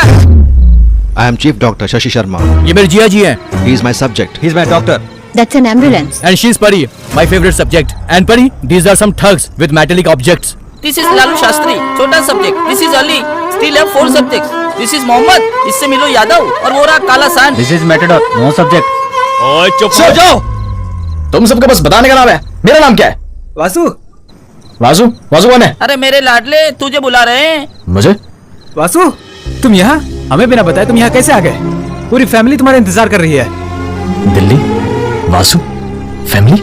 I am Chief Doctor Shashi Sharma. ये मेरे जिया जी हैं। He is my subject. He's my doctor. That's an ambulance. And she's Pari, my favorite subject. And Pari, these are some thugs with metallic objects. This is Lalu Shastri, छोटा subject. This is Ali, still have 4 subjects. This is Mohammed, इससे मिलो यादव, और वो रहा काला सान. This is Matador, no subject. ओए चुप सो जाओ। तुम सबको बस बताने का नाम है। मेरा नाम क्या है? वासु। वासु? वासु कौन है? अरे मेरे लाडले, तुझे बुला रहे हैं। मुझे? वासु, तुम यहाँ? हमें बिना बताए तुम यहाँ कैसे आ गए? पूरी फैमिली तुम्हारा इंतजार कर रही है। दिल्ली? वासु? फैमिली?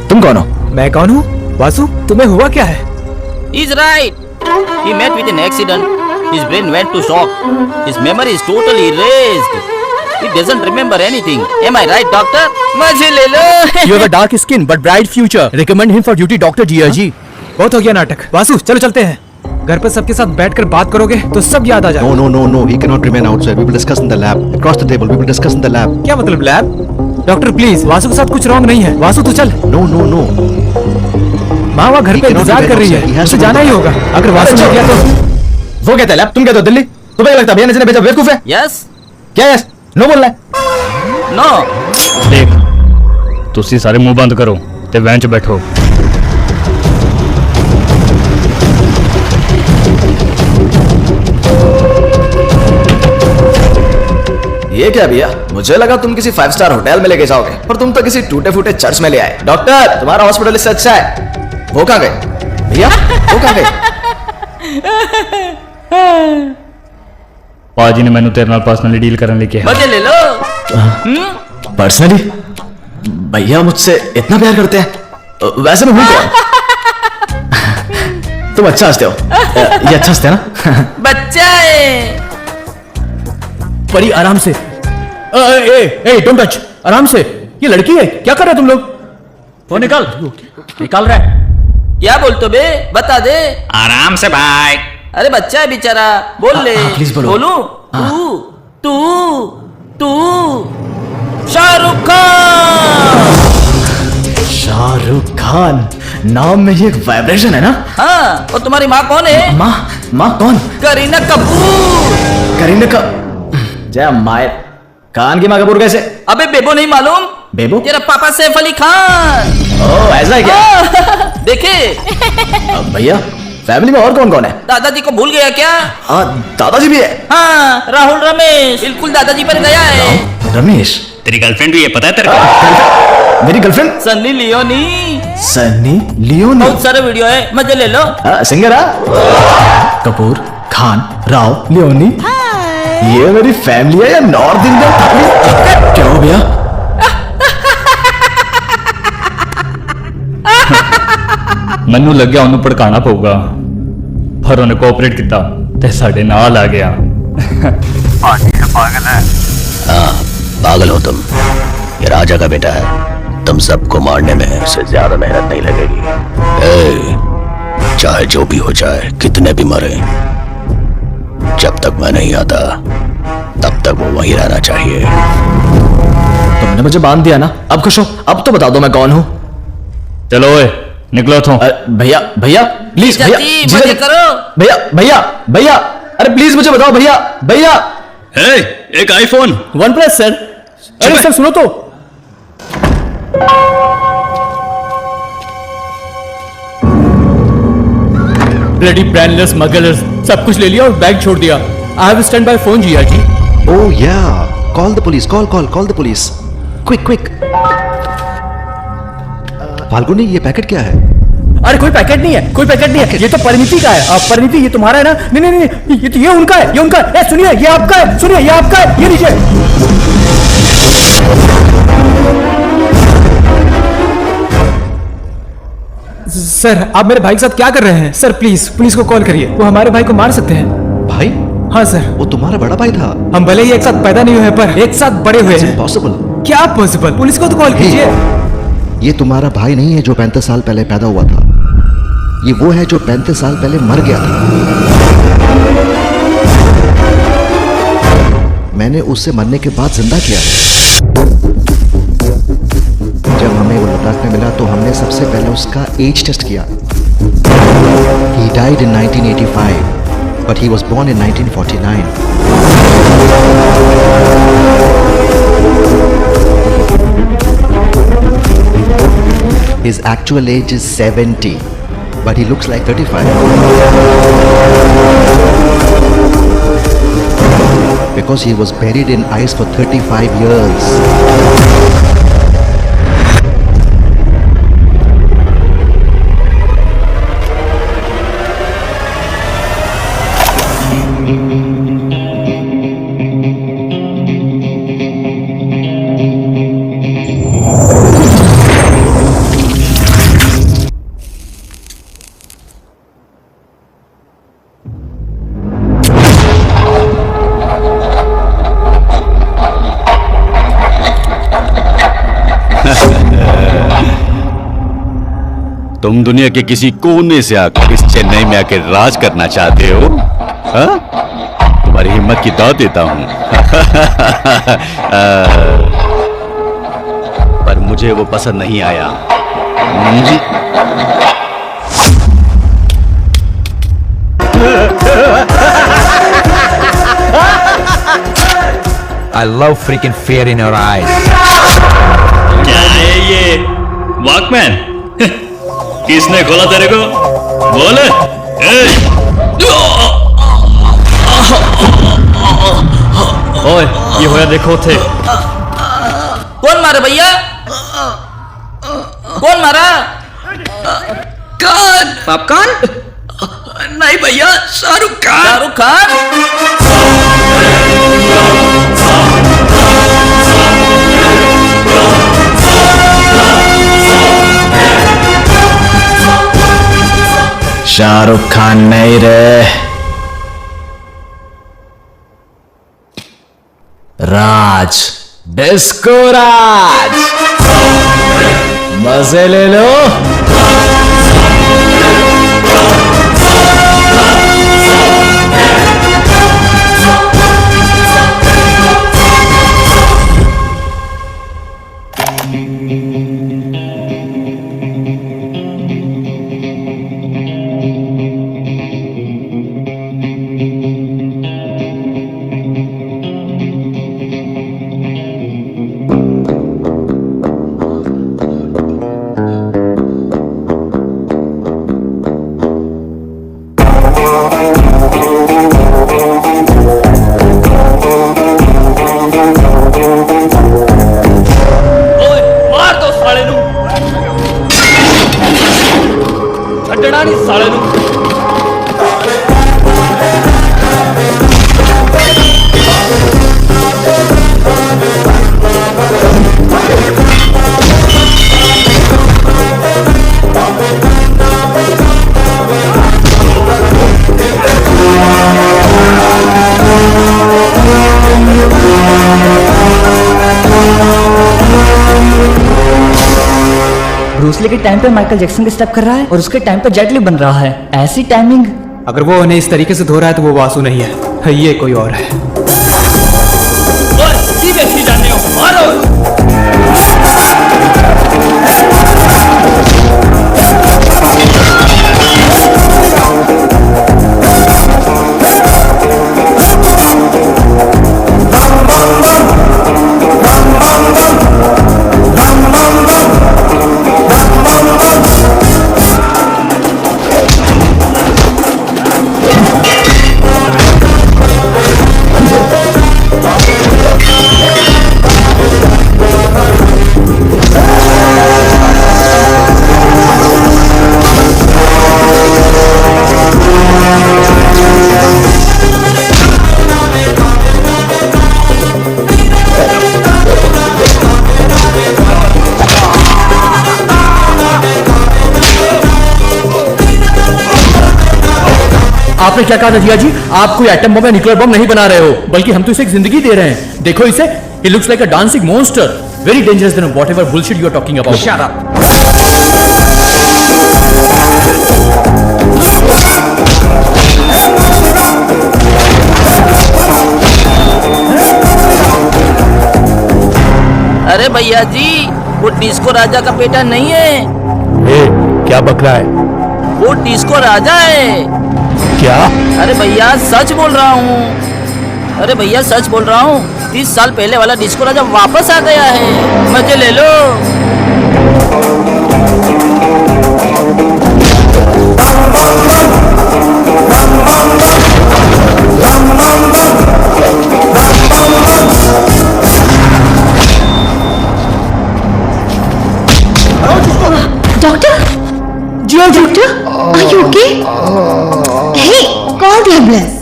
तुम कौन हो? मैं कौन हूँ? वासु, तुम्हें हुआ क्या है? He's right. He met with an accident. His brain went to shock. His memory is totally erased. He doesn't remember anything. Am I right, doctor? मुझे ले लो. You have a dark skin but bright future. Recommend him for duty, Dr. जिया जी. बहुत हो गया नाटक। वासु, चलो चलते हैं। घर पर सबके साथ बैठकर बात करोगे तो सब याद आ जाएगा। No, no, no, no. He cannot remain outside. We will discuss in the lab. Across the table. We will discuss in the lab. क्या मतलब लैब? डॉक्टर प्लीज, वासु के साथ कुछ रॉन्ग नहीं है। वासु तू चल। No, no, no. माँ वहाँ घर पे इंतजार कर रही है, उसे जाना ही होगा। अगर वासु नहीं गया तो वो कहता है लैब, तुम कहते हो दिल्ली। तुम्हें क्या लगता है भैया ने जिन्हें भेजा बेवकूफ है? Yes. क्या यस? नो बोलना है? No. देख, तुसी सारे मुंह बंद करो ते वैन च बैठो। ये क्या भैया? मुझे लगा तुम किसी 5 स्टार होटल में लेके जाओगे, पर तुम तो किसी टूटे फूटे चर्च में ले आए। डॉक्टर, तुम्हारा हॉस्पिटल इससे अच्छा है। वो कहाँ गए भैया? वो कहाँ गए? पाजी ने मैंने तेरे नाल पर्सनली डील करने लेके आया। मजे ले लो। पर्सनली? भैया मुझसे इतना प्यार करते हैं? वैसे मैं हूँ क्या? तुम अच्छा हंसते हो। ये अच्छा हंसते हैं ना? बच्चा है। परी आराम से। Don't touch. आराम से। ये लड़की है, क्या कर रहे हो तुम लोग? वो निकाल रहा है। क्या बोलते बे? बता दे। आराम से भाई। अरे बच्चा है बेचारा, बोल ले। प्लीज बोलो। बोलूं? तू शाहरुख खान। शाहरुख खान नाम में ये एक वाइब्रेशन है ना? हाँ, और तुम्हारी माँ कौन है? माँ कौन? करीना कपूर। करीना का जय माए खान की माँ कपूर कैसे? अबे बेबो नहीं मालूम? बेबो? तेरा पापा सैफ अली खान। ओह ऐसा है क्या? देखे भैया फैमिली में और कौन कौन है? दादाजी को भूल गया क्या? हाँ दादाजी भी है। हाँ राहुल रमेश बिल्कुल दादाजी पर गया है। रमेश तेरी गर्लफ्रेंड भी है पता है तेरे को? मेरी girlfriend? Sunny Leone. Sunny Leone? बहुत सारे वीडियो है मजे ले लो। सिंगर कपूर खान राव लियोनी ये मेरी फैमिली है या नॉर्थ इंडियन? क्या हो भैया? ਮੈਨੂੰ ਲੱਗਿਆ ਉਹਨੂੰ ਭੜਕਾਣਾ ਪਊਗਾ पर ਉਹਨੇ ਕੋਆਪਰੇਟ ਕੀਤਾ ਤੇ ਸਾਡੇ ਨਾਲ ਆ ਗਿਆ पागल है। हाँ पागल हो तुम। ये राजा का बेटा है। तुम सबको मारने में उससे ज्यादा मेहनत नहीं लगेगी। चाहे जो भी हो जाए कितने भी मरे जब तक मैं नहीं आता तब तक वो वहीं रहना चाहिए। तुमने मुझे बांध दिया ना अब खुश हो? अब तो बता दो मैं कौन हूँ। चलो ओए निकलो तो। भैया भैया प्लीज भैया मजे करो। भैया भैया भैया अरे प्लीज मुझे बताओ भैया भैया। एक आईफोन OnePlus सर। अरे सर सुनो तो। ब्लडी ब्रांडलेस स्मगलर्स सब कुछ ले लिया और बैग छोड़ दिया। I have stand by phone Jiya ji. Oh yeah, call the police. Call the police. Quick. Falguni ये पैकेट क्या है? अरे कोई पैकेट नहीं है ये तो परिणीति का है। परिणीति ये तुम्हारा है ना? नहीं ये तो ये उनका है। सुनिए ये आपका है ये लीजिए। सर आप मेरे भाई के साथ क्या कर रहे हैं? सर प्लीज पुलिस को कॉल करिए वो हमारे भाई को मार सकते हैं। भाई? हाँ सर। वो तुम्हारा बड़ा भाई था? हम भले ही एक साथ पैदा नहीं हुए पर एक साथ बड़े हुए हैं। पॉसिबल? क्या पॉसिबल? पुलिस को तो कॉल कीजिए। ये तुम्हारा भाई नहीं है जो 35 साल पहले पैदा हुआ था। ये वो है जो 35 साल पहले मर गया था। मैंने उससे मरने के बाद जिंदा किया। जब हमें वो लद्दाख में मिला तो हमने सबसे पहले उसका एज टेस्ट किया। He died in 1985, but he was born in 1949. His actual age is 70, but he looks like 35. Because he was buried in ice for 35 years. तुम दुनिया के किसी कोने से आकर इस चेन्नई में आकर राज करना चाहते हो? हाँ? तुम्हारी हिम्मत की दाद देता हूं। पर मुझे वो पसंद नहीं आया। I love freaking fear in your eyes. क्या है ये वॉकमैन? किसने खोला तेरे को? बोल। ओए ये होया देखो थे। कौन मारा भैया? कौन मारा? कौन? पॉपकॉर्न? नहीं भैया शाहरुख खान। शाहरुख खान नहीं रे, राज, डिस्को राज। मजे ले लो। ਛੱਡਣਾ ਨਹੀਂ ਸਾਲੇ ਨੂੰ। ब्रूसली के टाइम पे माइकल जैक्सन के स्टेप कर रहा है और उसके टाइम पे जेट ली बन रहा है। ऐसी टाइमिंग। अगर वो उन्हें इस तरीके से धो रहा है तो वो वासु नहीं है, ये कोई और है। सीधे जाने हो, मारो। आपने क्या कहा था जिया जी? आप कोई एटम बम या न्यूक्लियर बम नहीं बना रहे हो, बल्कि हम तो इसे एक जिंदगी दे रहे हैं। देखो इसे, he looks like a dancing monster, very dangerous then whatever bullshit you are talking about. Shut up. अरे भैया जी, वो डिस्को राजा का बेटा नहीं है। क्या बक रहा है? वो डिस्को राजा है। क्या? अरे भैया सच बोल रहा हूँ। अरे भैया सच बोल रहा हूँ, 30 साल पहले वाला डिस्को राजा वापस आ गया है। मजे ले लो। Doctor? Jiya doctor, are you okay? Hey, call the ambulance.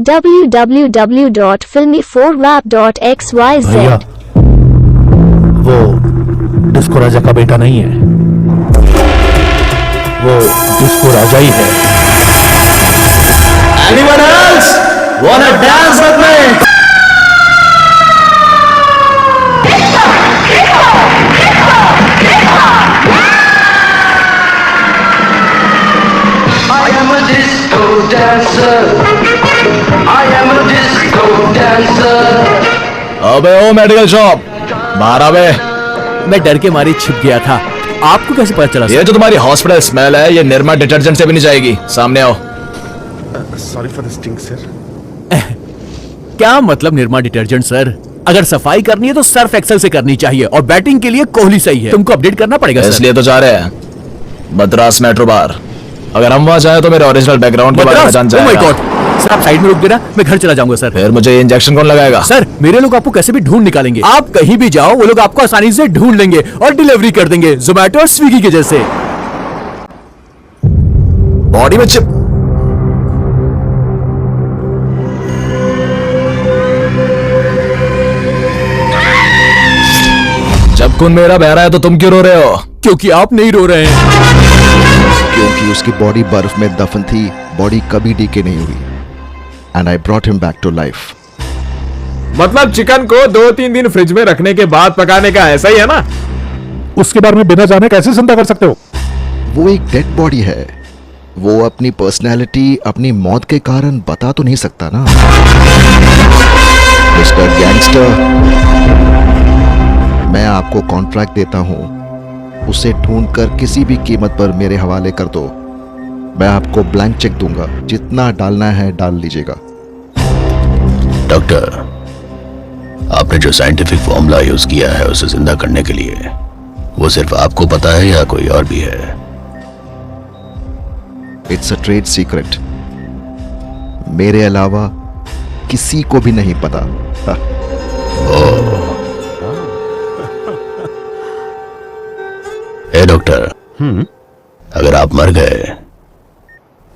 www.filmy4rap.xyz। वो डिस्को राजा का बेटा नहीं है, वो डिस्को राजा ही है। Anyone else wanna dance with me? I am a disco dancer. I am a disco dancer. अबे ओ मेडिकल शॉप, बाहर आवे। मैं डर के मारे छिप गया था। आपको कैसे पता चला? ये जो तुम्हारी हॉस्पिटल स्मेल है, ये निरमा डिटर्जेंट से भी नहीं जाएगी। सामने आओ। Sorry for the stink sir. क्या मतलब निरमा डिटर्जेंट सर? अगर सफाई करनी है तो सर्फ एक्सेल से करनी चाहिए, और बैटिंग के लिए कोहली सही है। तुमको अपडेट करना पड़ेगा सर। इसलिए तो जा रहे हैं मद्रास मेट्रो बार। अगर हम वहां जाए तो मेरे ओरिजिनल बैकग्राउंड के बारे में जान जाएगा। Oh my God! सर आप साइड में रुक देना, मैं घर चला जाऊंगा सर। फिर मुझे ये इंजेक्शन कौन लगाएगा? सर मेरे लोग आपको कैसे भी ढूंढ निकालेंगे। आप कहीं भी जाओ, वो लोग आपको आसानी से ढूंढ लेंगे और डिलीवरी कर देंगे, जोमेटो और स्विगी के जैसे। बॉडी में चिप। जब खून मेरा बह रहा है तो तुम क्यों रो रहे हो? क्योंकि आप नहीं रो रहे हैं। क्योंकि उसकी बॉडी बर्फ में दफन थी, बॉडी कभी डीके नहीं हुई। And I brought him back to life. मतलब चिकन को 2-3 दिन फ्रिज में रखने के बाद पकाने का ऐसा ही है ना? उसके बारे में बिना जाने कैसे चिंता कर सकते हो? वो एक डेड बॉडी है। वो अपनी पर्सनैलिटी अपनी मौत के कारण बता तो नहीं सकता ना। मिस्टर गैंगस्टर, मैं आपको कॉन्ट्रैक्ट देता हूं, उसे ढूंढकर किसी भी कीमत पर मेरे हवाले कर दो। मैं आपको ब्लैंक चेक दूंगा, जितना डालना है डाल लीजिएगा। डॉक्टर, आपने जो साइंटिफिक फॉर्मूला यूज किया है उसे जिंदा करने के लिए, वो सिर्फ आपको पता है या कोई और भी है? इट्स अ ट्रेड सीक्रेट, मेरे अलावा किसी को भी नहीं पता। ए डॉक्टर, अगर आप मर गए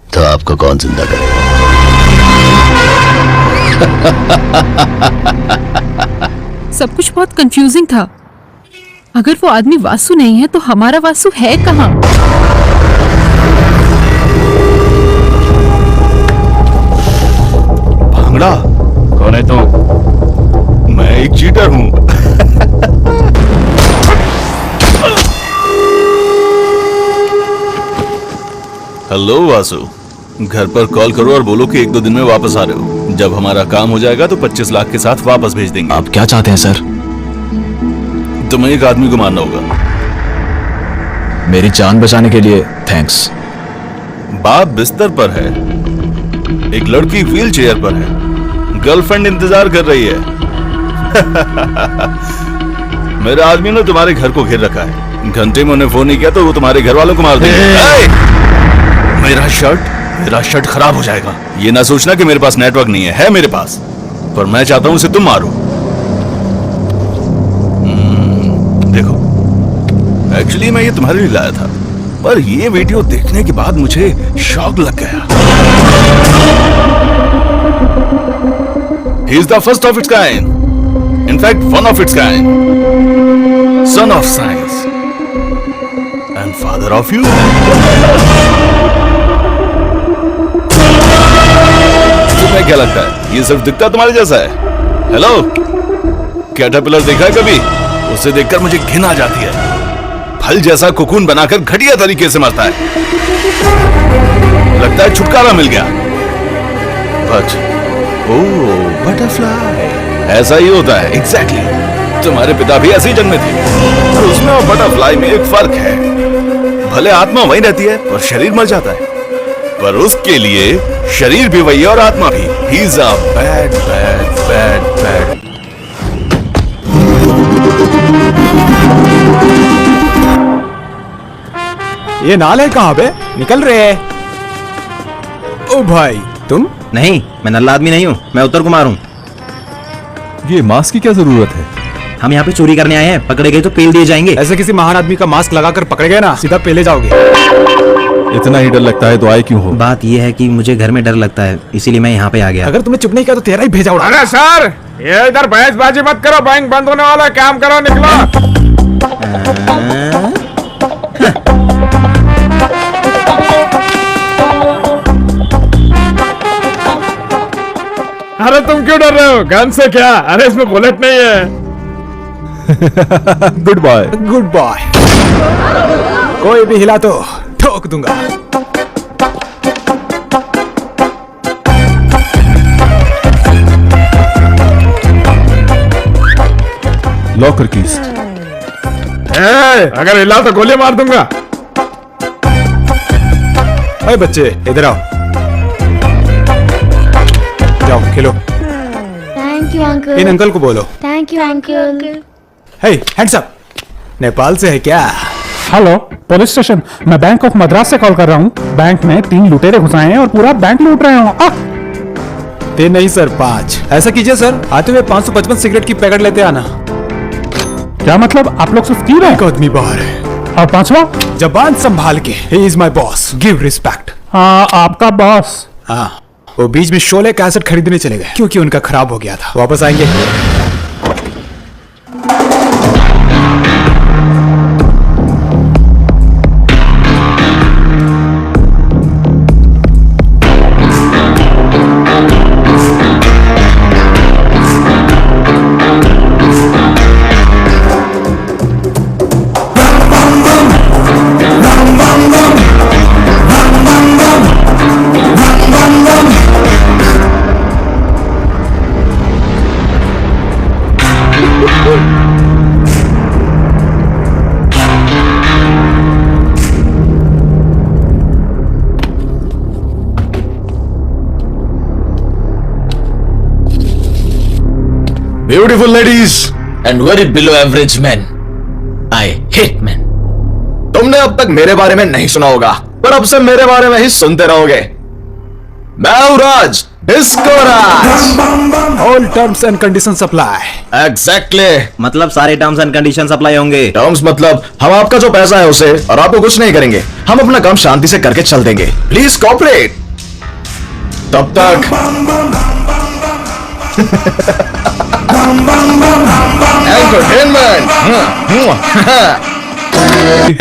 तो आपको कौन जिंदा करेगा? सब कुछ बहुत कंफ्यूजिंग था। अगर वो आदमी वासु नहीं है तो हमारा वासु है कहाँ? भांगड़ा, कौन है तुम? मैं एक चीटर हूं। हेलो वासु, घर पर कॉल करो और बोलो कि 1-2 दिन में वापस आ रहे हो। जब हमारा काम हो जाएगा तो 25 लाख के साथ वापस भेज देंगे। आप क्या चाहते हैं सर? तुम्हें एक आदमी को मारना होगा। मेरी जान बचाने के लिए थैंक्स। बाप बिस्तर पर है, एक लड़की व्हील चेयर पर है, गर्लफ्रेंड इंतजार कर रही है। मेरे आदमी ने तुम्हारे घर को घेर रखा है। घंटे में उन्हें फोन नहीं किया तो वो तुम्हारे घर वालों को मार देंगे। मेरा शर्ट खराब हो जाएगा। ये ना सोचना कि मेरे पास नेटवर्क नहीं है मेरे पास, पर मैं चाहता हूं उसे तुम मारो। देखो, एक्चुअली मैं ये तुम्हारे लिए लाया था, पर ये वीडियो देखने के बाद मुझे शॉक लग गया। He is the first of its kind. In fact, one of its kind. Son of science. And father of you. तुम्हें क्या लगता है ये सिर्फ दिखता तुम्हारे जैसा है? हेलो, कैटरपिलर देखा है कभी? उसे देखकर मुझे घिन आ जाती है। फल जैसा कोकून बनाकर घटिया तरीके से मरता है। लगता है छुटकारा मिल गया। बट ओह, बटरफ्लाई, ऐसा ही होता है। एग्जैक्टली। तुम्हारे पिता भी ऐसे ही जन्मे थे। और उसमें और बटरफ्लाई में एक फर्क है। भले आत्मा वही रहती है और शरीर मर जाता है, पर उसके लिए शरीर भी वही है और आत्मा भी। He is a bad, bad, bad, bad. ये नाल है कहाँ पे? निकल रहे हैं। ओ भाई, तुम? नहीं, मैं नल्ला आदमी नहीं हूँ, मैं उत्तर कुमार हूँ। ये मास्क की क्या जरूरत है? हम यहाँ पे चोरी करने आए हैं, पकड़े गए तो पेल दिए जाएंगे। ऐसे किसी महान आदमी का मास्क लगाकर पकड़े गए ना, सीधा पेले जाओगे। इतना ही डर लगता है तो आए क्यों हो? बात यह है कि मुझे घर में डर लगता है, इसीलिए मैं यहाँ पे आ गया। अगर तुम्हें चुप नहीं किया तो तेरा ही भेजा उड़ा। अरे सर, ये इधर बहसबाजी मत करो, बैंक बंद होने वाला है, काम करो, निकलो। अरे तुम क्यों डर रहे हो? गन से क्या? अरे इसमें बुलेट नहीं है। Goodbye. Goodbye. कोई भी हिला तो ठोक दूंगा। Locker keys. अगर हिला तो गोली मार दूंगा। अरे बच्चे, इधर आओ, जाओ खेलो। Thank you uncle. इन अंकल को बोलो। Thank you uncle. Hey, hands up. Nepal से है क्या? Hello, police station. मैं बैंक ऑफ मद्रास से कॉल कर रहा हूँ। बैंक में 3 लुटेरे घुस आए हैं और पूरा बैंक लूट रहे हो। 3 नहीं सर, 5। ऐसा कीजिए सर, आते हुए 555 सिगरेट की पैकेट लेते आना। क्या मतलब? आप लोग सिर्फ 3 हैं? एक आदमी बाहर है। और 5वां? जबान संभाल के। He is my boss. Give respect. हाँ, आपका बॉस। हाँ, वो बीच में शोले कैसेट खरीदने चले गए क्योंकि उनका खराब हो गया था। वापस आएंगे। Beautiful ladies and very below average men. I hate men. तुमने अब तक मेरे बारे में नहीं सुना होगा, पर अब से मेरे बारे में ही सुनते रहोगे। मैं हूं Raj, disco Raj. All terms and conditions apply. Exactly. मतलब सारे टर्म्स एंड कंडीशंस अप्लाई होंगे। टर्म्स मतलब हम आपका जो पैसा है उसे और आपको कुछ नहीं करेंगे, हम अपना काम शांति से करके चल देंगे। Please cooperate. तब तक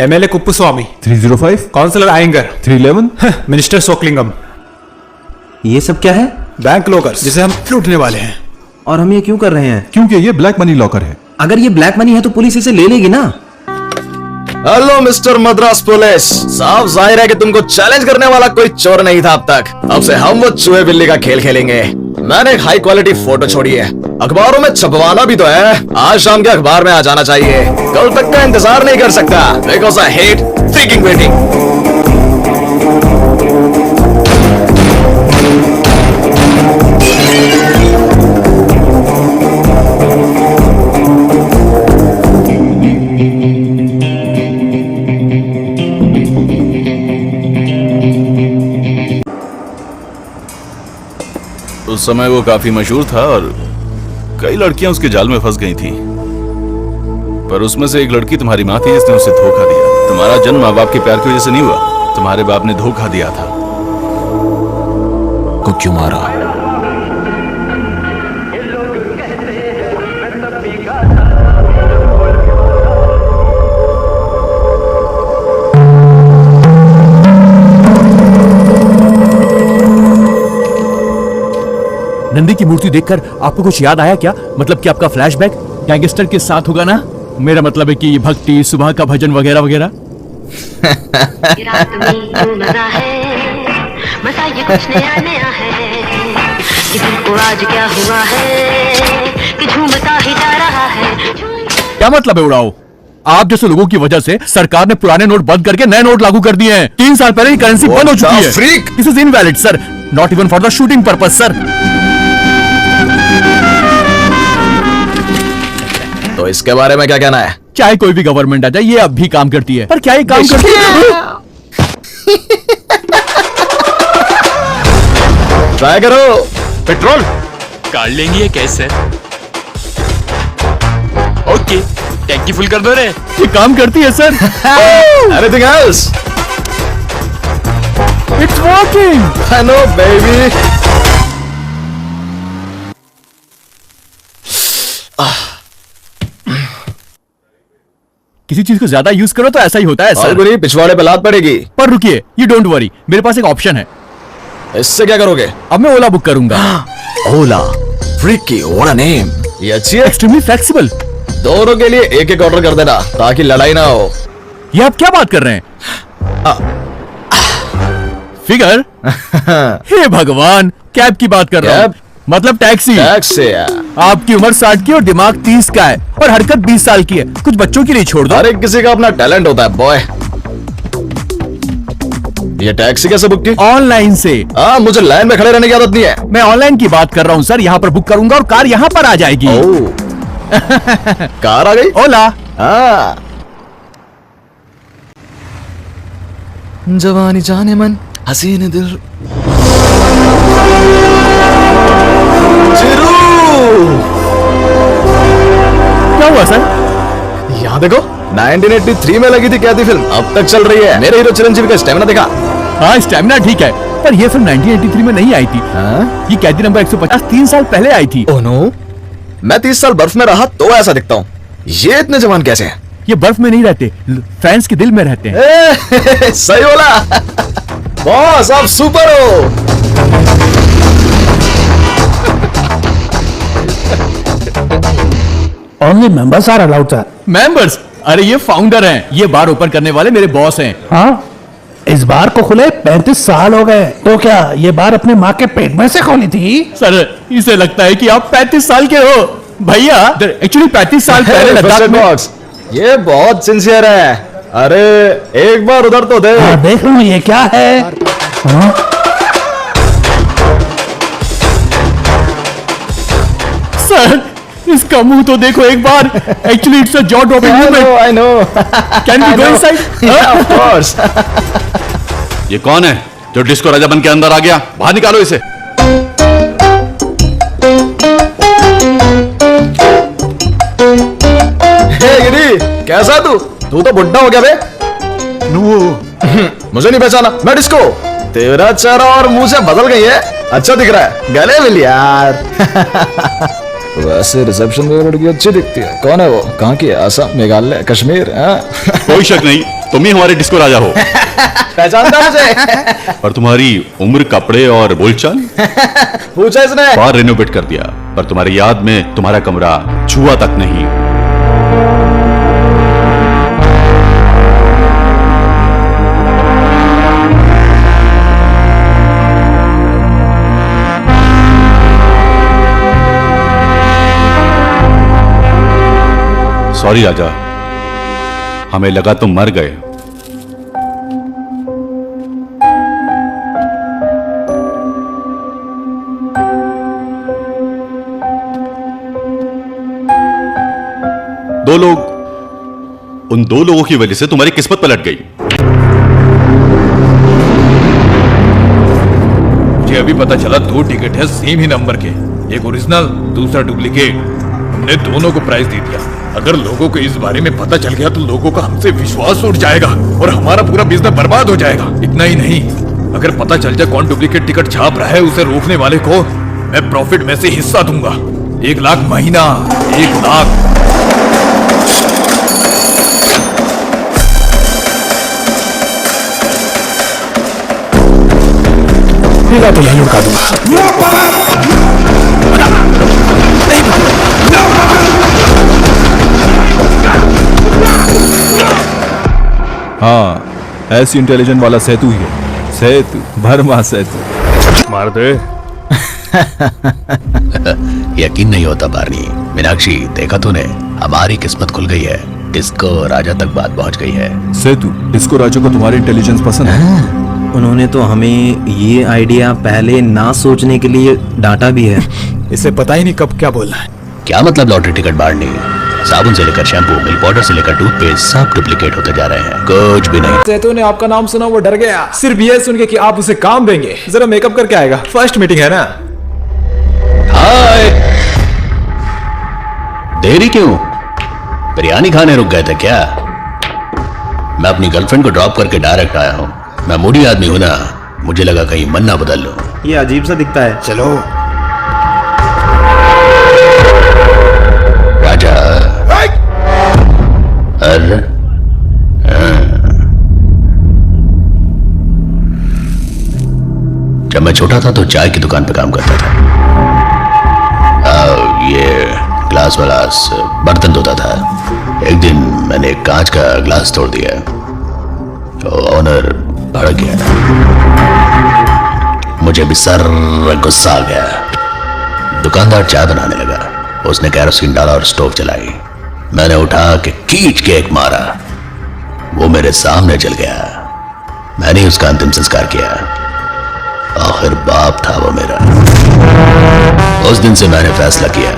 MLA Kuppuswamy 305 councillor Iyengar 311 minister Sokalingam. ये सब क्या है? बैंक लॉकर्स जिसे हम लूटने वाले हैं। और हम ये क्यों कर रहे हैं? क्योंकि ये ब्लैक मनी लॉकर है। अगर ये ब्लैक मनी है तो पुलिस इसे ले लेगी ना। हेलो मिस्टर मद्रास पुलिस, साफ जाहिर है कि तुमको चैलेंज करने वाला कोई चोर नहीं था अब तक। अब से हम वो चूहे बिल्ली का खेल खेलेंगे। मैंने एक हाई क्वालिटी फोटो छोड़ी है, अखबारों में छपवाना भी तो है। आज शाम के अखबार में आ जाना चाहिए, कल तक का इंतजार नहीं कर सकता। Because I hate freaking waiting. उस समय वो काफी मशहूर था और कई लड़कियां उसके जाल में फंस गई थी, पर उसमें से एक लड़की तुम्हारी माँ थी जिसने उसे धोखा दिया। तुम्हारा जन्म माँ बाप के प्यार की वजह से नहीं हुआ, तुम्हारे बाप ने धोखा दिया था। को क्यों मारा? नंदी की मूर्ति देखकर आपको कुछ याद आया क्या? मतलब कि आपका फ्लैशबैक गैंगस्टर के साथ होगा ना? मेरा मतलब है कि भक्ति, सुबह का भजन वगैरह वगैरह। मजा ये कुछ नया नया है कि तुमको आज क्या हुआ है कि झूमता ही जा रहा है। क्या मतलब है उड़ाओ? आप जैसे लोगों की वजह से सरकार ने पुराने नोट बंद करके नए नोट लागू कर दिए हैं। 3 साल पहले ही करेंसी बंद हो चुकी है। This is invalid sir, not even for the shooting purpose sir. तो इसके बारे में क्या कहना है? चाहे कोई भी गवर्नमेंट आ जाए, ये अब भी काम करती है। पर क्या ये काम करती है? ट्राई करो। पेट्रोल काट लेंगे ये कैसे? ओके, टैंकी फुल कर दो रे। ये काम करती है sir. Anything else? It's working. I know, baby. किसी चीज को ज्यादा यूज करो तो ऐसा ही होता है सर। और पिछवाड़े पे लात पड़ेगी। पर रुकिए, यू डोंट वरी, मेरे पास एक ऑप्शन है। इससे क्या करोगे? अब मैं ओला बुक करूंगा। ओला, फ्रीकी, व्हाट अ नेम। ये अच्छी है, एक्सट्रीमली फ्लेक्सिबल। दोनों के लिए एक एक ऑर्डर कर देना ताकि लड़ाई ना हो। ये आप क्या बात कर रहे हैं? फिगर? हे भगवान, कैब की बात कर रहा हूँ। मतलब टैक्सी। टैक्सी। आपकी उम्र 60 की और दिमाग 30 का है और हरकत 20 साल की है। कुछ बच्चों के लिए छोड़ दो। हर एक किसी का अपना टैलेंट होता है बॉय। ये टैक्सी कैसे बुक की? ऑनलाइन से। मुझे लाइन में खड़े रहने की आदत नहीं है। मैं ऑनलाइन की बात कर रहा हूँ सर। यहाँ पर बुक करूंगा और कार यहाँ पर आ जाएगी। कार आ गई? ओला। जवानी जाने मन, हसीन दिल। क्या हुआ सर? यहाँ देखो, 1983 में लगी थी क्या थी फिल्म, अब तक चल रही है। मेरे हीरो चिरंजीवी का स्टैमिना देखा? हाँ, स्टैमिना ठीक है, पर ये फिल्म 1983 में नहीं आई थी। ये कैदी नंबर 150 3 साल पहले आई थी। ओह नो, मैं 30 साल बर्फ में रहा तो ऐसा दिखता हूँ। ये इतने जवान कैसे हैं? ये बर्फ में नहीं रहते, फैंस के दिल में रहते हैं। सही बोला बॉस, आप सुपर हो। Only members are allowed sir. Members? अरे ये फाउंडर हैं, ये बार ओपन करने वाले मेरे बॉस हैं। हाँ, इस बार को खुले 35 साल हो गए। तो क्या ये बार अपने माँ के पेट में से खोली थी? सर, इसे लगता है कि आप 35 साल के हो। भैया, एक्चुअली 35 साल पहले लद्दाख में। ये बहुत सिंसियर है। अरे एक बार उधर तो दे। देख रहा हूँ, ये क्या है? सर, इसका मुंह तो देखो एक बार। Actually it's a jaw dropping movement. I know. Can we go inside? Yeah, of course. ये कौन है? जो डिस्को राजा बन के अंदर आ गया, बाहर निकालो इसे। कैसा तू तो बुढ़ा हो गया बे। मुझे नहीं पहचाना, मैं डिस्को। तेरा चेहरा और मुंह से बदल गई है, अच्छा दिख रहा है, गले मिल यार। वैसे रिसेप्शन में लड़की अच्छी दिखती है। कौन है वो? कहाँ की है? असम, मेघालय, कश्मीर? कोई शक नहीं, तुम ही हमारे डिस्को राजा हो। पहचानता मुझे? पर तुम्हारी उम्र, कपड़े और बोलचाल पूछा इसने? बार रेनोवेट कर दिया, पर तुम्हारी याद में तुम्हारा कमरा छुआ तक नहीं। सॉरी राजा, हमें लगा तुम मर गए। उन दो लोगों की वजह से तुम्हारी किस्मत पलट गई। मुझे अभी पता चला 2 टिकट है सेम ही नंबर के, एक ओरिजिनल दूसरा डुप्लीकेट। हमने दोनों को प्राइस दे दिया। अगर लोगों को इस बारे में पता चल गया तो लोगों का हमसे विश्वास उठ जाएगा और हमारा पूरा बिजनेस बर्बाद हो जाएगा। इतना ही नहीं, अगर पता चल जाए कौन डुप्लीकेट टिकट छाप रहा है, उसे रोकने वाले को मैं प्रॉफिट में से हिस्सा दूंगा। 1 लाख महीना, 1 लाख। तो यही उड़का दूंगा। हाँ, ऐसी इंटेलिजेंट वाला सेतु ही है। सेतु, भरमा सेतु। मार दे। यकीन नहीं होता बारनी। मीनाक्षी, देखा तूने, हमारी किस्मत खुल गई है। डिस्को राजा तक बात पहुंच गई है। सेतु, डिस्को राजा को तुम्हारी इंटेलिजेंस पसंद है? उन्होंने तो हमें ये आइडिया पहले ना सोचने के लिए डांटा भी है। इसे पता ही नहीं कब क्या बोलना है। क्या मतलब लॉटरी टिकट बारनी? साबुन से लेकर शैम्पू, मिल्क पाउडर से लेकर टूथपेस्ट, सब डुप्लीकेट होते जा रहे हैं, कुछ भी नहीं। सेतु ने आपका नाम सुना, वो डर गया सिर्फ ये सुन के कि आप उसे काम देंगे। जरा मेकअप करके आएगा, फर्स्ट मीटिंग है ना। हाय, देरी क्यों? बिरयानी खाने रुक गए थे क्या? मैं अपनी गर्लफ्रेंड को ड्रॉप करके डायरेक्ट आया हूँ। मैं मूडी आदमी हूं ना, मुझे लगा कहीं मन ना बदल लो। ये अजीब सा दिखता है। चलो राजा। अरे जब मैं छोटा था तो चाय की दुकान पे काम करता था। ये ग्लास वाला बर्तन धोता था। एक दिन मैंने एक कांच का ग्लास तोड़ दिया तो ऑनर भड़क गया। मुझे भी सर गुस्सा आ गया। दुकानदार चाय बनाने लगा। उसने केरोसिन डाला और स्टोव चलाई। मैंने उठा के खींच के एक मारा, वो मेरे सामने जल गया। मैंने उसका अंतिम संस्कार किया। आखिर बाप था वो मेरा। उस दिन से मैंने फैसला किया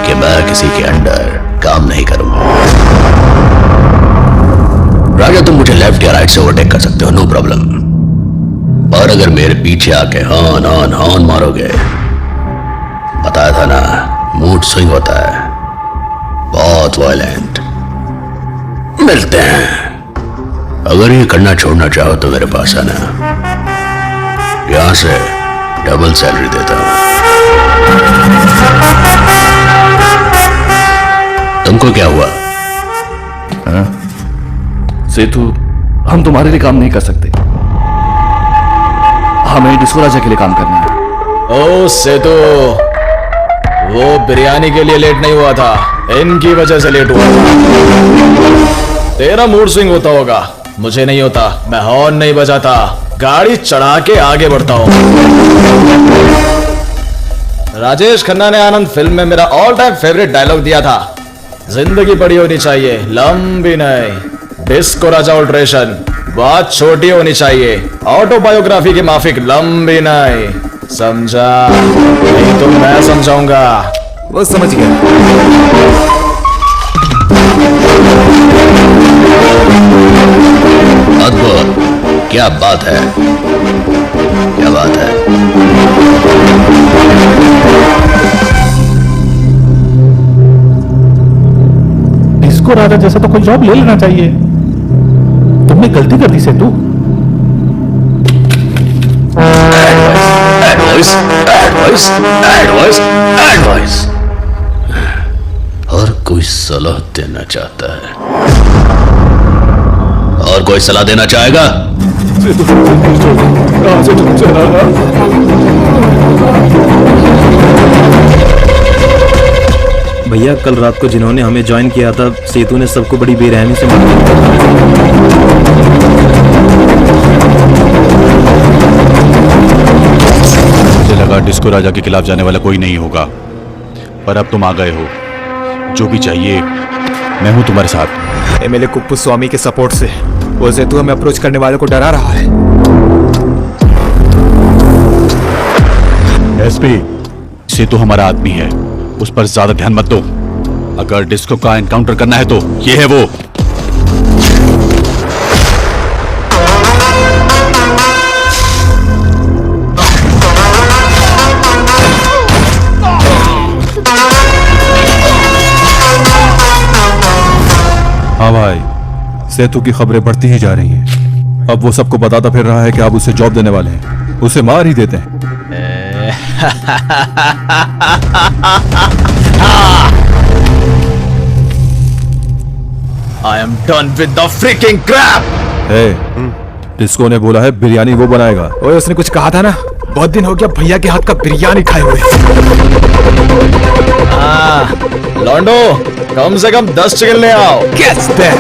कि मैं किसी के अंडर काम नहीं करूंगा। राजा, तुम मुझे लेफ्ट या राइट से ओवरटेक कर सकते हो, नो प्रॉब्लम। और अगर मेरे पीछे आके हॉर्न हॉर्न हॉर्न मारोगे, बताया था ना, मूड स्विंग होता है, बहुत वायलेंट। मिलते हैं। अगर ये करना छोड़ना चाहो तो मेरे पास आना, यहां से डबल सैलरी देता हूं। तुमको क्या हुआ? सेतु, हम तुम्हारे लिए काम नहीं कर सकते, हमें डिस्को राजा के लिए काम करना है। ओ सेतु, वो बिरयानी के लिए लेट नहीं हुआ था, इनकी वजह से लेट हुआ था। तेरा मूड स्विंग होता होगा, मुझे नहीं होता। मैं हॉर्न नहीं बजाता, गाड़ी चढ़ा के आगे बढ़ता हूं। राजेश खन्ना ने आनंद फिल्म में मेरा ऑल टाइम फेवरेट डायलॉग दिया था, जिंदगी बड़ी होनी चाहिए, लंबी नहीं। डिस्को राजा अल्ट्रेशन, बात छोटी होनी चाहिए, ऑटोबायोग्राफी की माफिक, लंबी नहीं। समझा? नहीं तो मैं समझाऊंगा। वो समझ गया। अद्भुत, क्या बात है। बात है। डिस्को राजा जैसा तो कोई जॉब ले लेना चाहिए। तुमने गलती कर दी Setu. Advice, advice, advice, advice. और कोई सलाह देना चाहता है? और कोई सलाह देना चाहेगा? भैया कल रात को जिन्होंने हमें ज्वाइन किया था, सेतु ने सबको बड़ी बेरहमी से मार मुझे लगा डिस्को राजा के खिलाफ जाने वाला कोई नहीं होगा, पर अब तुम आ गए हो। जो भी चाहिए मैं हूं तुम्हारे साथ। एमएलए कुप्पू स्वामी के सपोर्ट से वो सेतु हमें अप्रोच करने वालों को डरा रहा है। एसपी, सेतु हमारा आदमी है, उस पर ज्यादा ध्यान मत दो। अगर डिस्को का एनकाउंटर करना है तो ये है वो। हाँ भाई, सेतु की खबरें बढ़ती ही जा रही हैं। अब वो सबको बताता फिर रहा है कि आप उसे जॉब देने वाले हैं, उसे मार ही देते हैं। I am done with the freaking crap! Disco ने बोला है बिरयानी वो बनाएगा। ओए उसने कुछ कहा था ना, बहुत दिन हो गया भैया के हाथ का बिरयानी खाए हुए। लॉन्डो, कम से कम 10 चिकन ले आओ। Catch that!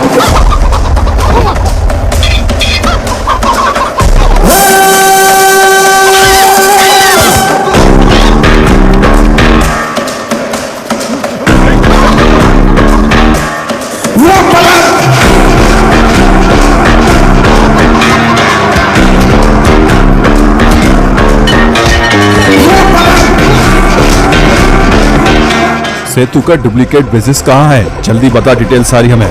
सेतु का डुप्लीकेट बिजनेस कहाँ है? जल्दी बता, डिटेल सारी हमें।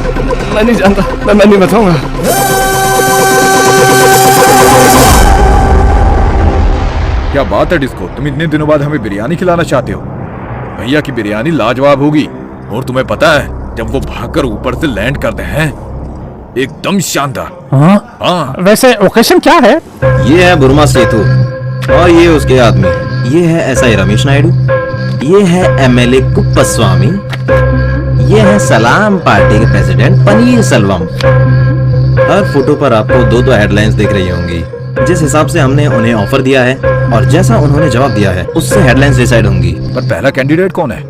मैं नहीं जानता, मैं नहीं बताऊंगा। क्या बात है डिस्को, तुम इतने दिनों बाद हमें बिरयानी खिलाना चाहते हो? भैया की बिरयानी लाजवाब होगी। और तुम्हें पता है, जब वो भागकर ऊपर से लैंड करते हैं, एकदम शानदार। हाँ? वैसे ओकेशन क्या है? ये है बुर्मा सेतु और ये उसके आदमी। ये है एसआई रमेश नायडू, ये है एमएलए कुप्पस्वामी, ये है सलाम पार्टी के प्रेसिडेंट पनीर सेल्वम। हर फोटो पर आपको दो हेडलाइंस दिख रही होंगी। जिस हिसाब से हमने उन्हें ऑफर दिया है और जैसा उन्होंने जवाब दिया है, उससे हेडलाइंस डिसाइड होंगी। पर पहला कैंडिडेट कौन है?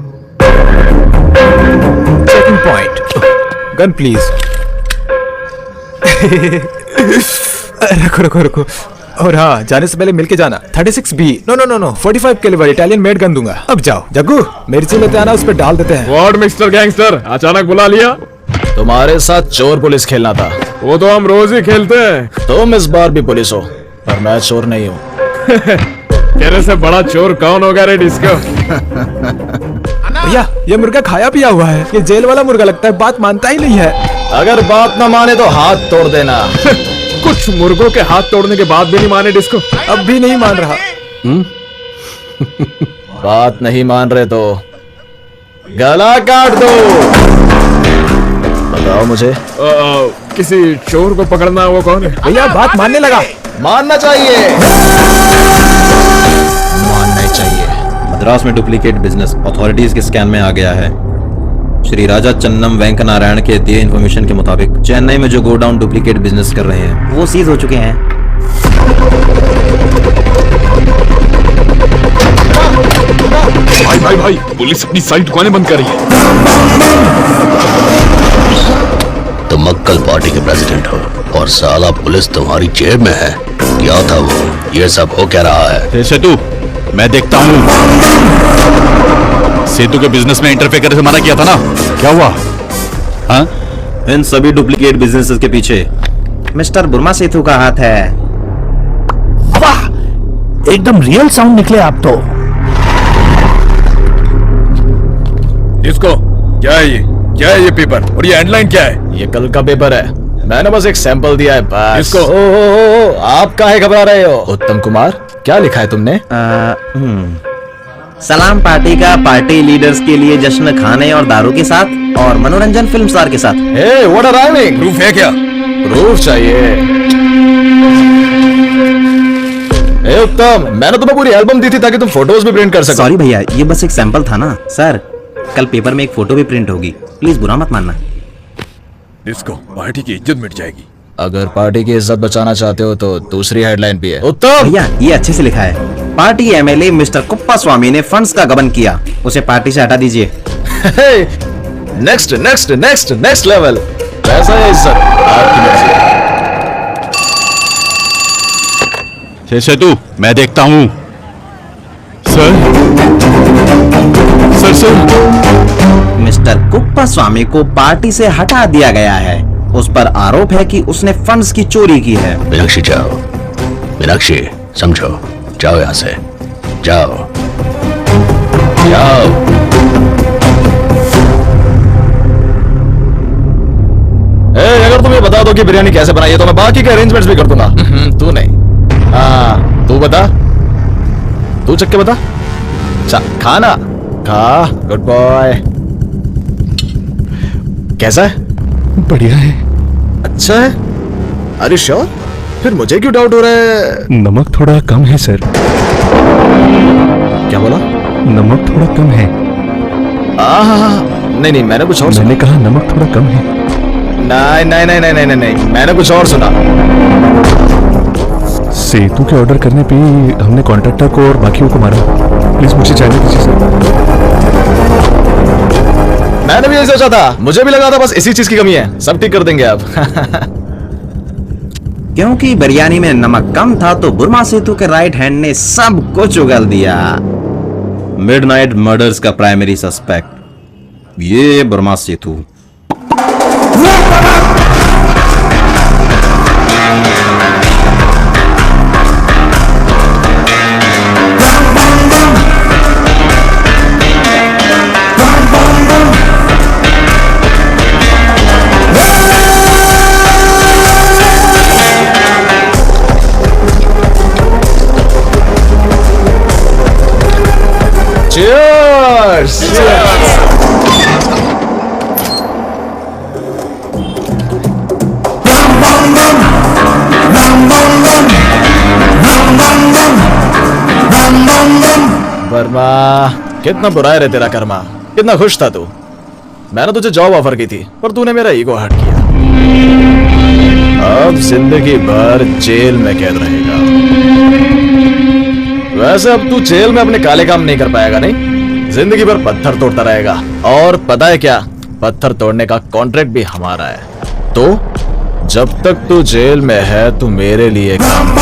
Checking point. Gun please. रुको रुको रुको। और हाँ, जाने से पहले मिलके जाना। 36B। No 45 calibre Italian made gun दूंगा। अब जाओ जग्गू, मिर्ची लेते आना, उस पर डाल देते हैं। व्हाट मिस्टर गैंगस्टर, अचानक बुला लिया? तुम्हारे साथ चोर पुलिस खेलना था। वो तो हम रोज ही खेलते हैं। तुम इस बार भी पुलिस हो, पर मैं चोर नहीं हूँ। तेरे से बड़ा चोर कौन होगा रे डिस्को? भैया, ये मुर्गा खाया पिया हुआ है। ये जेल वाला मुर्गा लगता है, बात मानता ही नहीं है। अगर बात ना माने तो हाथ तोड़ देना। कुछ मुर्गों के हाथ तोड़ने के बाद भी नहीं माने डिस्को? अब भी नहीं मान रहा। बात नहीं मान रहे तो गला काट दो। बताओ मुझे। किसी चोर को पकड़ना, वो कौन है? भैया बात मानने लगा। मानना चाहिए। मानना चाहिए। मद्रास में डुप्लीकेट बिजनेस अथॉरिटीज के स्कैन में आ गया है। श्री राजा चन्नम वेंक नारायण के दिए इंफॉर्मेशन के मुताबिक चेन्नई में जो गोडाउन डुप्लीकेट बिजनेस कर रहे हैं, वो सीज हो चुके हैं। भाई, पुलिस अपनी साइट दुकानें बंद कर रही है। तुम मक्कल पार्टी के प्रेसिडेंट हो और साला पुलिस तुम्हारी जेब में है। क्या था वो? ये सब हो क्या रहा है? सेतु, मैं देखता हूँ। सेतु के बिजनेस में इंटरफेयर करने से मना किया था ना, क्या हुआ? हाँ? इन सभी डुप्लीकेट बिजनेसेस के पीछे मिस्टर बुर्मा सेतु का हाथ है। वाह, एकदम रियल साउंड निकले आप तो। इसको क्या है ये? क्या है ये पेपर और ये हेडलाइन क्या है? ये कल का पेपर है, मैंने बस एक सैंपल दिया है बस। इसको आप काहे घबरा रहे हो? उत्तम कुमार, क्या लिखा है तुमने? सलाम पार्टी का पार्टी लीडर्स के लिए जश्न खाने और दारू के साथ और मनोरंजन फिल्म स्टार के साथ। Hey, what a rhyming! Proof है क्या? प्रूफ चाहिए। ए उत्तम, मैंने तुम्हें पूरी एल्बम दी थी ताकि तुम फोटोज भी प्रिंट कर सको। सॉरी भैया, ये बस एक सैंपल था ना। सर, कल पेपर में एक फोटो भी प्रिंट होगी, प्लीज बुरा मत मानना। डिस्को, पार्टी की इज्जत मिट जाएगी। अगर पार्टी की इज्जत बचाना चाहते हो तो दूसरी हेडलाइन भी है। उत्तम भैया, ये अच्छे से लिखा है। पार्टी एमएलए मिस्टर कुप्पा स्वामी ने फंड्स का गबन किया, उसे पार्टी से हटा दीजिए। Next next next next level. पैसा है इज्जत, आपकी मर्जी। सेतु, मैं देखता हूँ। सर सर सर मिस्टर कुप्पा स्वामी को पार्टी से हटा दिया गया है। उस पर आरोप है कि उसने फंड्स की चोरी की है। मीनाक्षी जाओ, मीनाक्षी समझो, जाओ यहाँ से, जाओ जाओ। अगर तुम ये बता दो कि बिरयानी कैसे बनाई है तो मैं बाकी के अरेंजमेंट्स भी कर दूंगा। तू नहीं, हाँ तू बता, तू चक्के बता। खाना खा, गुड बॉय। कैसा है? बढ़िया है। अच्छा है? अरे श्योर? फिर मुझे क्यों डाउट हो रहा है? नमक थोड़ा कम है सर। क्या बोला? नमक थोड़ा कम है। नहीं नहीं, मैंने कुछ और सुना। मैंने कहा नमक थोड़ा कम है। नहीं नहीं नहीं नहीं नहीं नहीं, मैंने कुछ और सुना। सेतु के ऑर्डर करने पे हमने कॉन्ट्रैक्टर को और बाकियों को मारा। प्लीज मुझे चाहिए किसी से। मैंने भी यही सोचा था, मुझे भी लगा था बस इसी चीज की कमी है, सब ठीक कर देंगे आप। क्योंकि बिरयानी में नमक कम था तो बुर्मा सेतु के राइट हैंड ने सब कुछ उगल दिया। मिडनाइट मर्डर्स का प्राइमरी सस्पेक्ट ये बुर्मा सेतु। Cheers! वर्मा, कितना बुरा है रे तेरा कर्मा। कितना खुश था तू। मैंने तुझे जॉब ऑफर की थी पर तूने मेरा ईगो हर्ट किया। अब जिंदगी भर जेल में कैद रहेगा। वैसे अब तू जेल में अपने काले काम नहीं कर पाएगा, नहीं जिंदगी भर पत्थर तोड़ता रहेगा। और पता है क्या, पत्थर तोड़ने का कॉन्ट्रैक्ट भी हमारा है। तो जब तक तू जेल में है तू मेरे लिए काम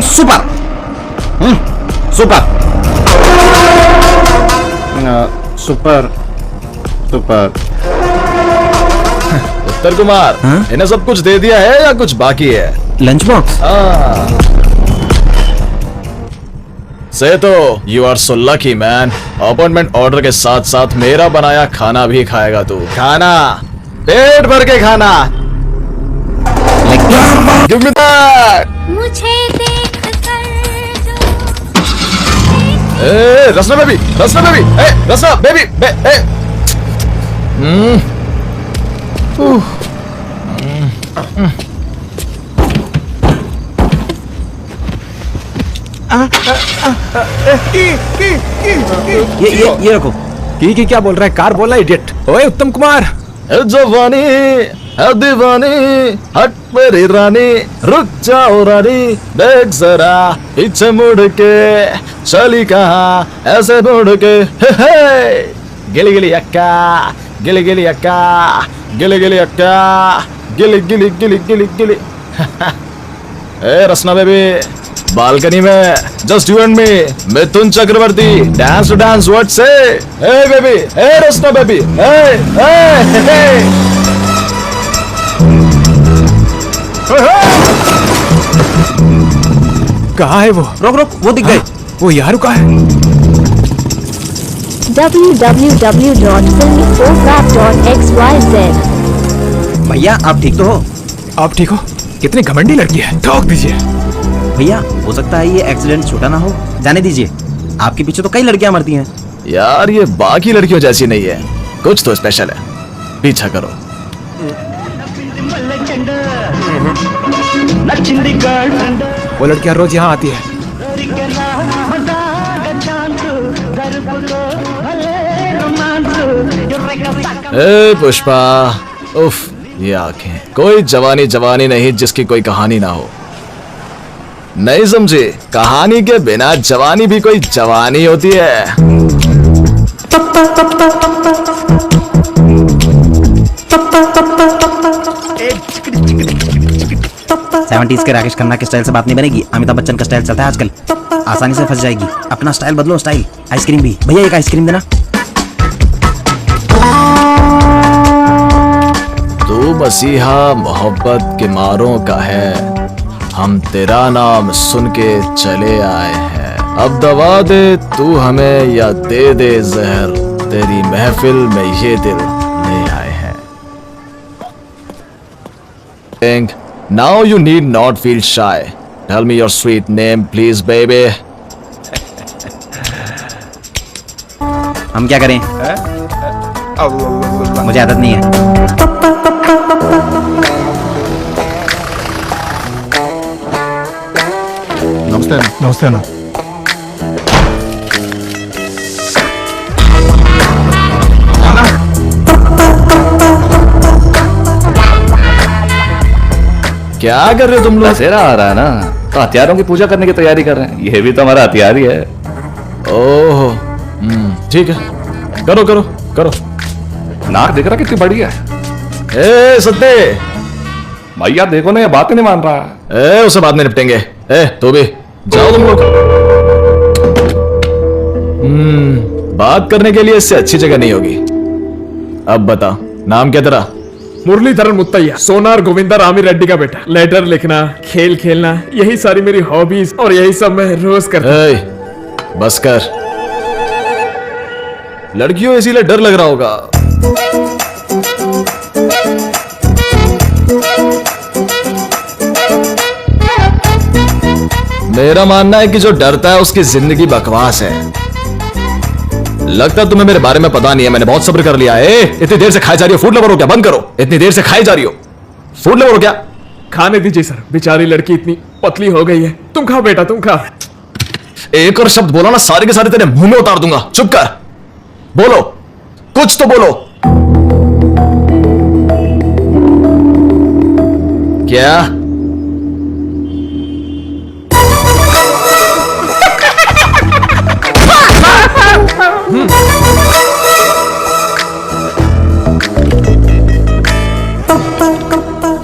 सुपर सुपर सुपर सुपर। उत्तर कुमार, इन्हें सब कुछ दे दिया है या कुछ बाकी है? Lunch box. से तो you are so lucky man. Appointment order के साथ साथ मेरा बनाया खाना भी खाएगा तू। खाना पेट भर के खाना। Give me that! मुझे देख कर ए रसना बेबी, रसना बेबी, ए रसना बेबी, ए ये रखो। की क्या बोल रहा है? कार बोल रहा है इडियट। ओए उत्तम कुमार, जवानी है दीवानी, हट मेरी रानी, रुक जाओ रानी, देख जरा पीछे मुड़ के, चली कहाँ ऐसे मुड़ के। हे हे गिली गिली अक्का, गिली गिली अक्का, गिली गिली अक्का, गिली गिली गिली गिली गिली। ए रसना बेबी, बालकनी में just you and me, Mithun Chakraborty, dance to dance, what say? ए बेबी, ए रसना बेबी, कहाँ है वो? रोक रोक, वो दिख गए। वो यहाँ रुका है। www.filmyphotograph.xyz। भैया आप ठीक तो हो? आप ठीक हो? कितनी घमंडी लड़की है, ठोक दीजिए। भैया हो सकता है ये एक्सीडेंट छोटा ना हो, जाने दीजिए। आपके पीछे तो कई लड़कियां मरती हैं। यार ये बाकी लड़कियों जैसी नहीं है, कुछ तो स्पेशल है, पीछा करो। वो लड़कियां रोज यहाँ आती है। ए पुष्पा, उफ ये आंखें, कोई जवानी जवानी नहीं जिसकी कोई कहानी ना हो। नहीं समझे, कहानी के बिना जवानी भी कोई जवानी होती है। 70s के राकेश खन्ना के स्टाइल से बात नहीं बनेगी। अमिताभ बच्चन का स्टाइल चलता है आजकल, आसानी से फंस जाएगी। अपना स्टाइल बदलो, स्टाइल। आइसक्रीम भी भैया, एक आइसक्रीम देना। तू मसीहा मोहब्बत के मारों का है, हम तेरा नाम सुन के चले आए हैं। अब दवा दे तू हमें या दे दे जहर, तेरी महफिल में ये दिल ले आए हैं। Now you need not feel shy. Tell me your sweet name, please, baby. हम क्या करें? मुझे आदत नहीं है। नमस्ते। नमस्ते ना। क्या कर रहे हो तुम लोग? दशहरा आ रहा है ना, तो हथियारों की पूजा करने की तैयारी कर रहे हैं। ये भी तो हमारा हथियार ही है। ओहो, ठीक है, करो करो करो। नाक देख रहा कितनी बड़ी है। ए सत्ते, भैया देखो ना, ये बात ही नहीं मान रहा। ए उसे बाद में निपटेंगे। ए तू भी जाओ तुम लोग। बात करने के लिए इससे अच्छी जगह नहीं होगी। अब बता, नाम क्या तेरा? मुरलीधरन मुत्तैया, सोनार गोविंदा रामी रेड्डी का बेटा। लेटर लिखना, खेल खेलना, यही सारी मेरी हॉबीज और यही सब मैं रोज करता हूं। बस कर, लड़कियों इसीलिए डर लग रहा होगा। मेरा मानना है कि जो डरता है उसकी जिंदगी बकवास है। लगता तुम्हें मेरे बारे में पता नहीं है, मैंने बहुत सब्र कर लिया है। इतनी देर से खाई जा रही हो, फूड लवर हो क्या? बंद करो, इतनी देर से खाई जा रही हो, फूड लवर हो क्या? खाने दीजिए सर, बेचारी लड़की इतनी पतली हो गई है। तुम खा बेटा, तुम खा। एक और शब्द बोला ना, सारे के सारे तेरे मुंह में उतार दूंगा। चुप कर, बोलो, कुछ तो बोलो। क्या?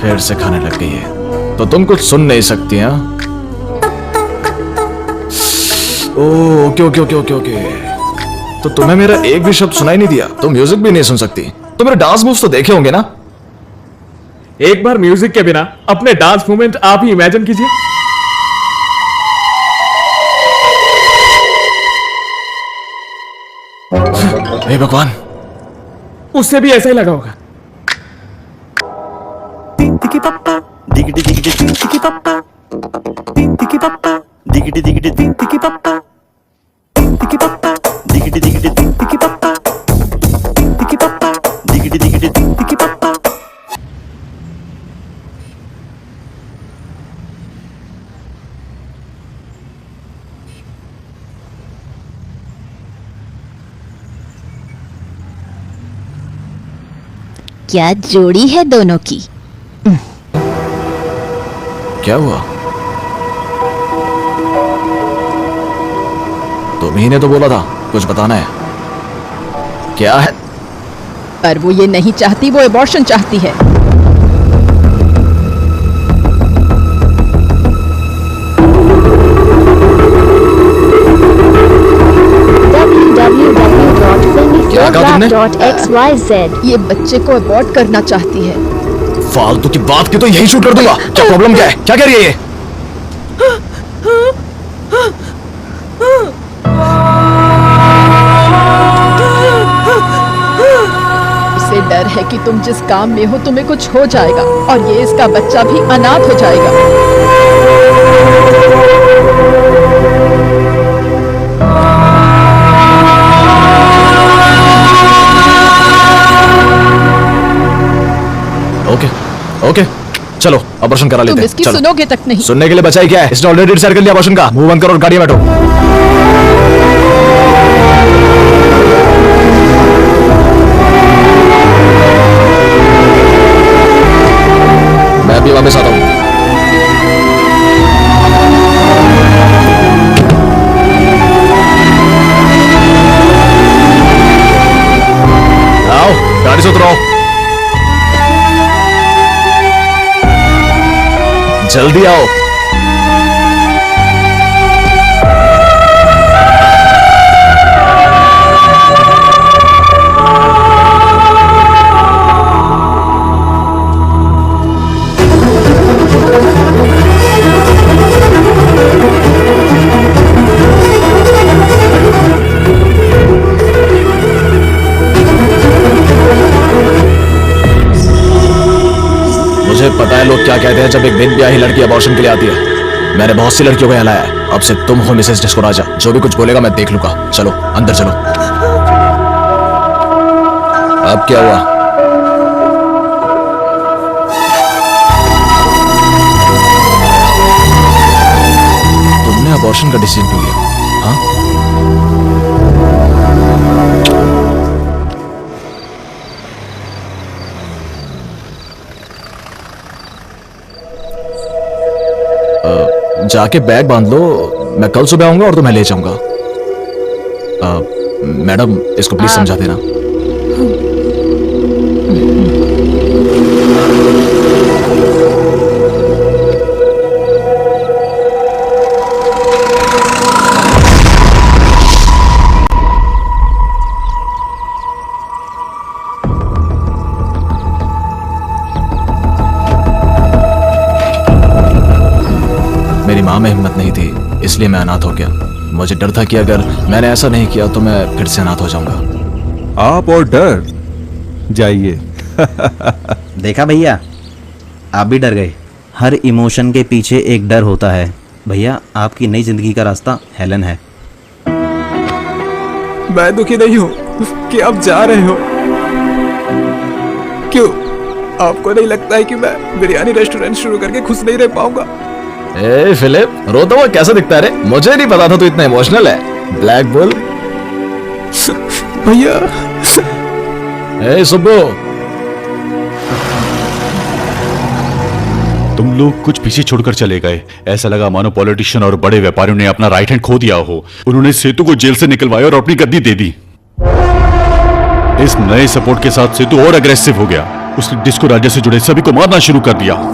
फिर से खाने लग गई है, तो तुम कुछ सुन नहीं सकती हैं? Okay okay okay okay okay. तो तुम्हें मेरा एक भी शब्द सुनाई नहीं दिया? तुम म्यूजिक भी नहीं सुन सकती? तो मेरे डांस मूव्स तो देखे होंगे ना? एक बार म्यूजिक के बिना अपने डांस मूवमेंट आप ही इमेजिन कीजिए। हे भगवान, उससे भी ऐसा ही लगा होगा। Tiki papa, diggity diggity tiki papa, tiki papa, diggity diggity tiki papa, tiki papa, diggity diggity tiki papa, tiki papa, diggity diggity tiki papa. क्या जोड़ी है दोनों की? क्या हुआ? तुम ही ने तो बोला था कुछ बताना है। क्या है? पर वो ये नहीं चाहती, वो एबॉर्शन चाहती है। क्या कहा तुमने? www.xyz ये बच्चे को अबॉर्ट करना चाहती है। फालतू की बात की तो यही शूट कर दूंगा। क्या प्रॉब्लम क्या है? क्या कह रही है ये? उसे डर डर है कि तुम जिस काम में हो तुम्हें कुछ हो जाएगा और ये इसका बच्चा भी अनाथ हो जाएगा। ओके ओके, चलो अबॉर्शन करा तुम लेते हैं। इसकी चलो। सुनोगे तक नहीं। सुनने के लिए बचा ही क्या है? इसने ऑलरेडी डिसाइड कर लिया अबॉर्शन का। मुंह बंद करो और गाड़ी में बैठो। मैं भी वापस आता हूँ। आओ गाड़ी से उतरो। जल्दी आओ। मुझे पता है लोग क्या कहते हैं जब एक बिन ब्याही लड़की अबॉर्शन के लिए आती है। मैंने बहुत सी लड़कियों को यहाँ लाया है। अब से तुम हो मिसेस डिस्को राजा। जो भी कुछ बोलेगा मैं देख लूंगा। चलो अंदर चलो। अब क्या हुआ? तुमने अबॉर्शन का डिसीजन क्यों लिया? हाँ? जाके बैग बांध लो, मैं कल सुबह आऊंगा और तुम्हें ले जाऊंगा। मैडम इसको प्लीज समझा देना। मेरी माँ में हिम्मत नहीं थी, इसलिए मैं अनाथ हो गया। मुझे डर था कि अगर मैंने ऐसा नहीं किया तो मैं फिर से अनाथ हो जाऊंगा। आप और डर जाइए। देखा भैया, आप भी डर गए। हर इमोशन के पीछे एक डर होता है। भैया आपकी नई जिंदगी का रास्ता हेलन है। मैं दुखी नहीं हूँ कि आप जा रहे हो। क्यों, आपको नहीं लगता है कि मैं बिरयानी रेस्टोरेंट शुरू करके खुश नहीं रह पाऊंगा? ए फिलिप, रोता हुआ कैसा दिखता है रे? मुझे नहीं पता था तू इतना इमोशनल है। Black bull. भैया। ए सुब्बू, तुम लोग कुछ पीछे छोड़कर चले गए। ऐसा लगा मानो पॉलिटिशियन और बड़े व्यापारियों ने अपना राइट हैंड खो दिया हो। उन्होंने सेतु को जेल से निकलवाया और अपनी गद्दी दे दी। इस नए सपोर्ट के साथ सेतु और अग्रेसिव हो गया। उसने डिस्को राजा से जुड़े सभी को मारना शुरू कर दिया।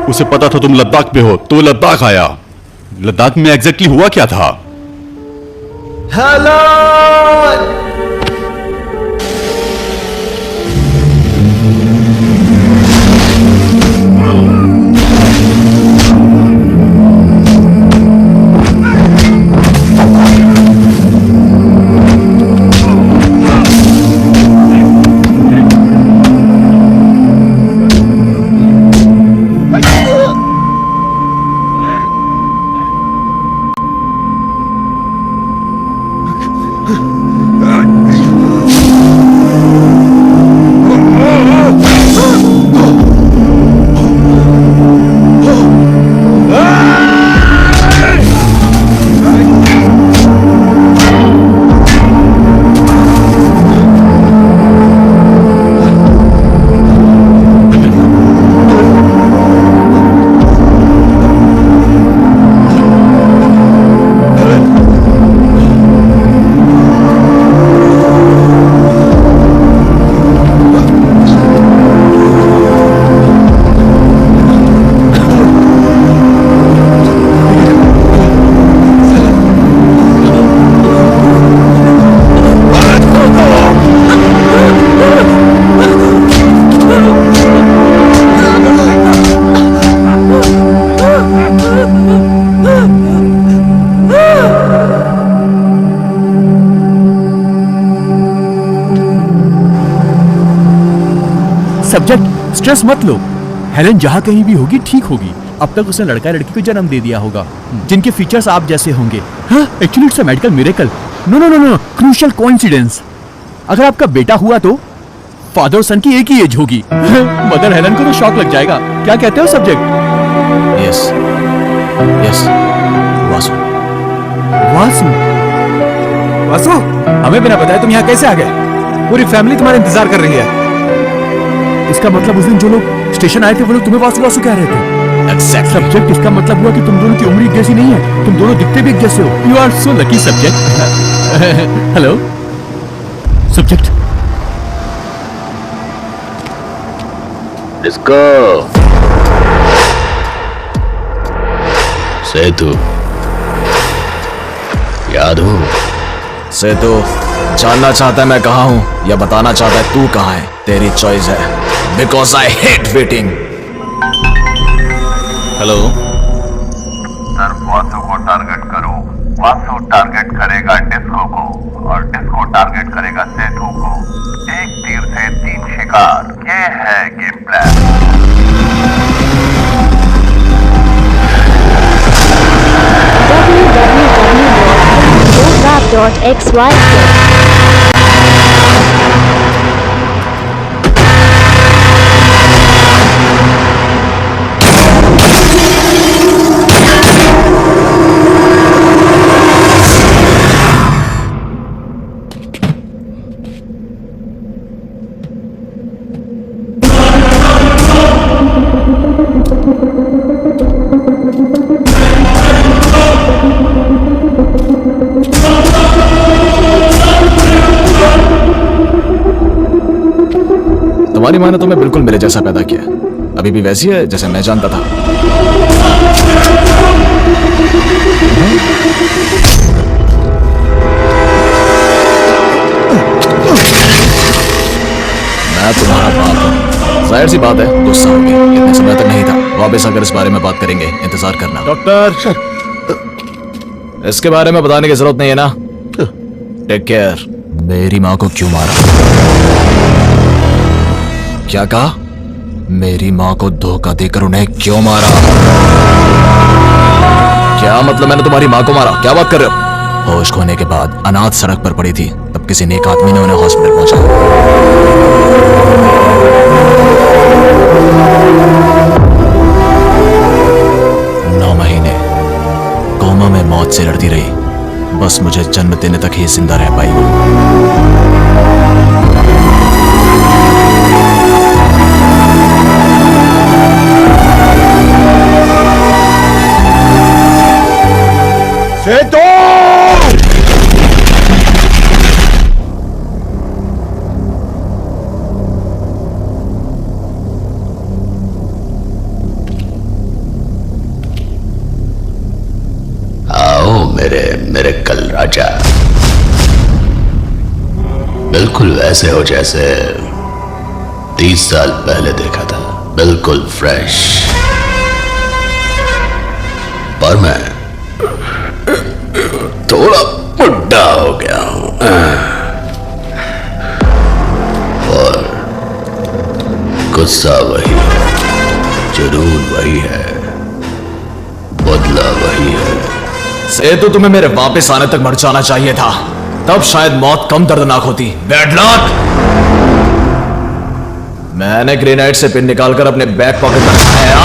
उसे पता था तुम लद्दाख में हो, तो लद्दाख आया। लद्दाख में एग्जैक्टली हुआ क्या था? हेलो। सब्जेक्ट स्ट्रेस मत लो, हेलन जहां कहीं भी होगी ठीक होगी। अब तक उसने लड़का लड़की को जन्म दे दिया होगा जिनके फीचर्स आप जैसे होंगे। हाँ, actually it's a medical miracle. No no no no, crucial coincidence. अगर आपका बेटा हुआ तो फादर और सन की एक ही एज होगी। मदर हेलन को तो शॉक लग जाएगा। क्या कहते हो subject? Yes yes. Vasu Vasu Vasu, हमें बिना बताए तुम यहाँ कैसे आ गए? पूरी फैमिली तुम्हारा इंतजार कर रही है। इसका मतलब उस दिन जो लोग स्टेशन आए थे वो लोग तुम्हें वासु वासु कह रहे थे। Exactly. सब्जेक्ट, इसका मतलब हुआ कि तुम दोनों की उम्र एक जैसी नहीं है, तुम दोनों दिखते भी एक जैसे हो। You are so lucky subject. Hello subject. Disco Setu याद हो? सेतु जानना चाहता है मैं कहाँ हूँ या बताना चाहता है तू कहाँ है, तेरी चॉइस है। Because I hate waiting. Hello sir, Vasu को टारगेट करो। वासु टारगेट करेगा डिस्को को और डिस्को टारगेट करेगा सेतु को। एक तीर से 3 शिकार, ये है गेम प्लान। www.yoga.xy तुम्हारी माँ ने तुम्हें बिल्कुल मेरे जैसा पैदा किया, अभी भी वैसी है जैसे मैं जानता था। मैं तुम्हारा बाप हूँ, जाहिर सी बात है गुस्सा हो गया, इतने समय तक नहीं था। वापस आकर इस बारे में बात करेंगे, इंतजार करना। डॉक्टर, इसके बारे में बताने की जरूरत नहीं है ना। Take care. मेरी माँ को क्यों मारा? क्या कहा? मेरी माँ को धोखा देकर उन्हें क्यों मारा? क्या मतलब मैंने तुम्हारी माँ को मारा? क्या बात कर रहे हो? होश खोने के बाद अनाथ सड़क पर पड़ी थी, तब किसी नेक आदमी ने उन्हें हॉस्पिटल पहुंचाया। 9 महीने कोमा में मौत से लड़ती रही, बस मुझे जन्म देने तक ही जिंदा रह पाई। सेतु! आओ मेरे कल राजा, बिल्कुल वैसे हो जैसे 30 साल पहले देखा था, बिल्कुल फ्रेश। पर मैं थोड़ा बुढ़ा हो गया हूं और गुस्सा वही है, जुनून वही है, बदला वही है। सेतु, तुम्हें मेरे वापस आने तक मर जाना चाहिए था, तब शायद मौत कम दर्दनाक होती। Bad luck. मैंने ग्रेनाइट से पिन निकालकर अपने बैक पॉकेट में रखा है।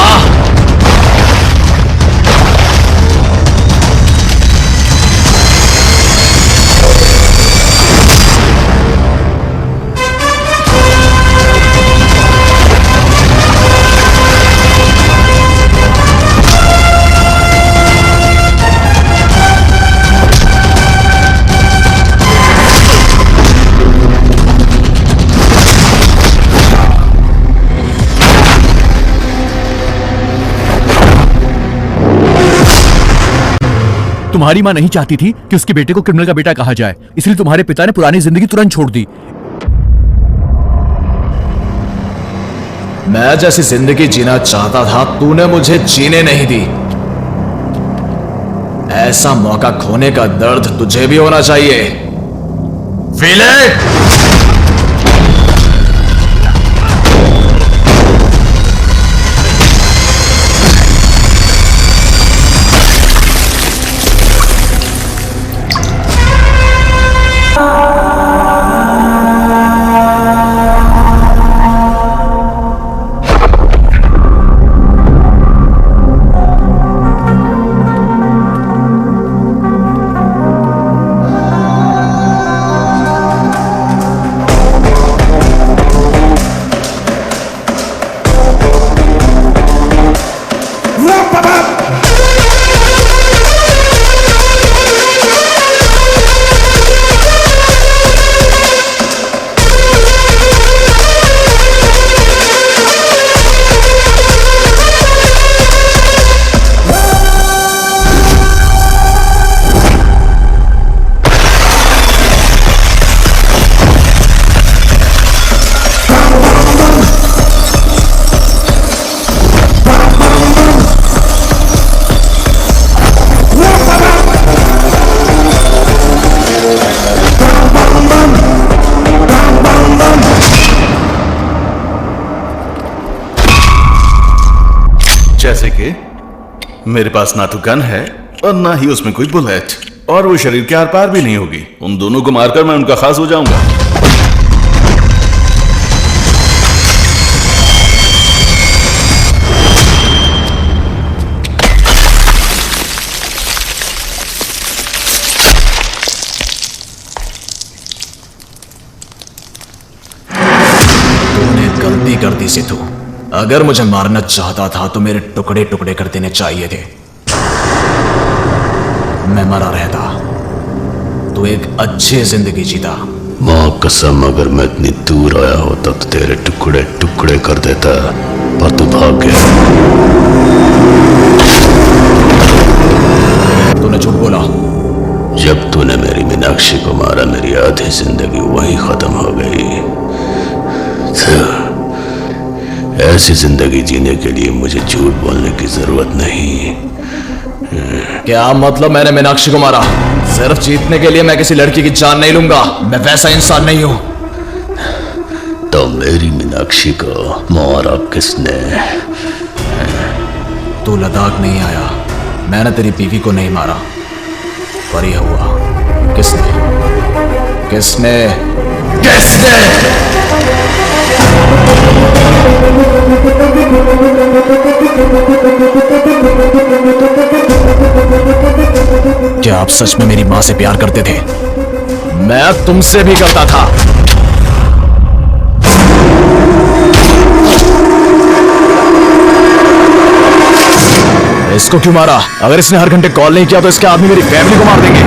तुम्हारी माँ नहीं चाहती थी कि उसके बेटे को क्रिमिनल का बेटा कहा जाए, इसलिए तुम्हारे पिता ने पुरानी जिंदगी तुरंत छोड़ दी। मैं जैसी जिंदगी जीना चाहता था, तूने मुझे जीने नहीं दी। ऐसा मौका खोने का दर्द तुझे भी होना चाहिए। Feel it? मेरे पास ना तो गन है और ना ही उसमें कोई बुलेट, और वो शरीर के आर पार भी नहीं होगी। उन दोनों को मारकर मैं उनका खास हो जाऊंगा। तूने गलती कर दी सेतु। अगर मुझे मारना चाहता था तो मेरे टुकड़े टुकड़े कर देने चाहिए थे। मैं मरा रहता, तू एक अच्छी जिंदगी जीता। मां कसम, अगर मैं इतनी दूर आया होता तो तेरे टुकड़े टुकड़े कर देता, पर तू भाग गया। तूने झूठ बोला। जब तूने मेरी मीनाक्षी को मारा, मेरी आधी जिंदगी वही खत्म हो गई। ऐसी जिंदगी जीने के लिए मुझे झूठ बोलने की जरूरत नहीं। क्या मतलब मैंने मीनाक्षी को मारा? सिर्फ जीतने के लिए मैं किसी लड़की की जान नहीं लूंगा। मैं वैसा इंसान नहीं हूं। तो मेरी मीनाक्षी को मारा किसने? तू लद्दाख नहीं आया, मैंने तेरी बीवी को नहीं मारा, पर यह हुआ। किसने किसने किसने? क्या आप सच में मेरी मां से प्यार करते थे? मैं तुमसे भी करता था। इसको क्यों मारा? अगर इसने हर घंटे कॉल नहीं किया तो इसके आदमी मेरी फैमिली को मार देंगे।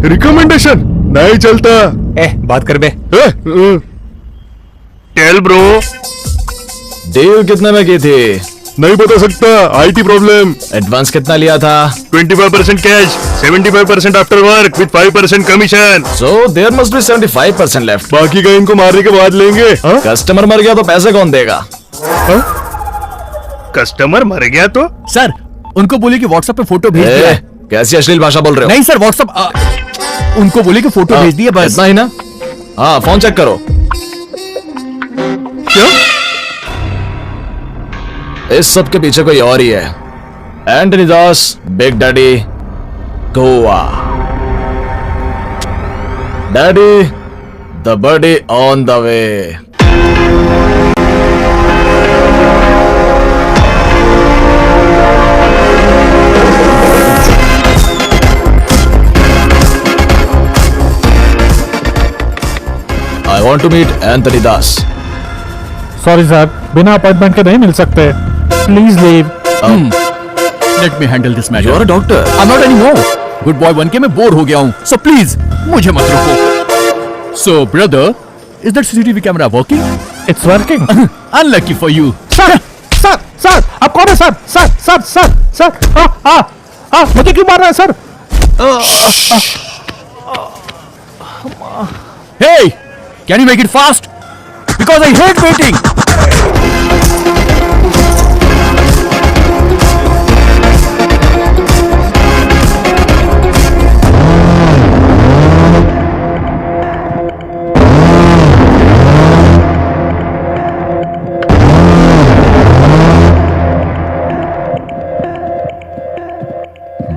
रिकमेंडेशन नहीं चलता। बात कर बे। Tell bro. डील कितने में की थी? नहीं बता सकता, आईटी प्रॉब्लम। एडवांस कितना लिया था? 25% cash, 75% after work with 5% commission. So there must be 75% left. बाकी का इनको मारने के बाद लेंगे। कस्टमर मर गया तो पैसे कौन देगा? कस्टमर मर गया तो? सर, उनको बोलिए कि व्हाट्सएप पे फोटो भेज दिया। कैसी अश्लील भाषा बोल रहे हो? नहीं सर, व्हाट्सएप उनको बोलिए कि फोटो भेज दिया बस। इतना ही ना? हाँ, फोन चेक करो। क्या? इस सब के पीछे कोई और ही है। Antony Das, big daddy, Goa. Daddy, the body on the way. I want to meet Anthony Das. Sorry sir, बिना अपॉइंटमेंट के नहीं मिल सकते। Please leave. Let me handle this matter. You are a doctor. I'm not anymore. Good boy बन के मैं bore हो गया हूँ। So please, मुझे मत रोको। So brother, is that CCTV camera working? It's working. Unlucky for you. Sir, sir, sir, आप कौन है sir? Sir, sir, sir, sir, मुझे क्यों मार रहे हैं sir? Hey, can you make it fast? Because I hate waiting.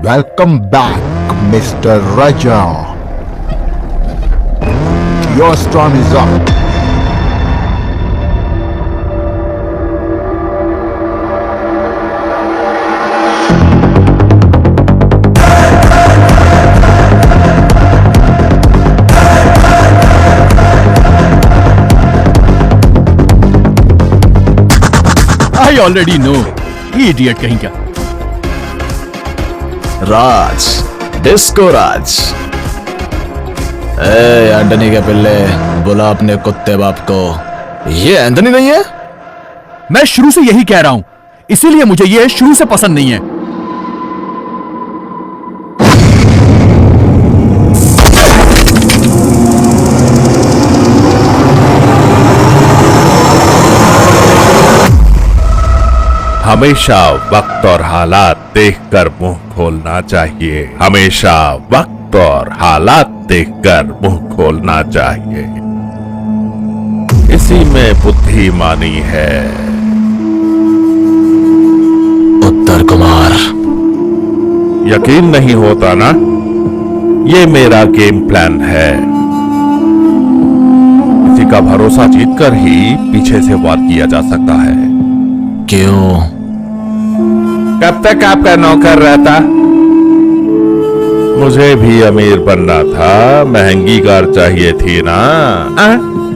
Welcome back, Mr. Raja. Your storm is up. I already know. Idiot कहीं का। राज, डिस्को राज। एंटनी के पिल्ले, बुला अपने कुत्ते बाप को। ये एंटनी नहीं है? मैं शुरू से यही कह रहा हूं, इसीलिए मुझे ये शुरू से पसंद नहीं है। हमेशा वक्त और हालात देखकर मुंह खोलना चाहिए। हमेशा वक्त और हालात देखकर मुंह खोलना चाहिए। इसी में बुद्धिमानी है। उत्तर कुमार, यकीन नहीं होता ना? ये मेरा गेम प्लान है। किसी का भरोसा जीतकर ही पीछे से वार किया जा सकता है। क्यों? कब तक आपका नौकर रहता? मुझे भी अमीर बनना था, महंगी कार चाहिए थी ना।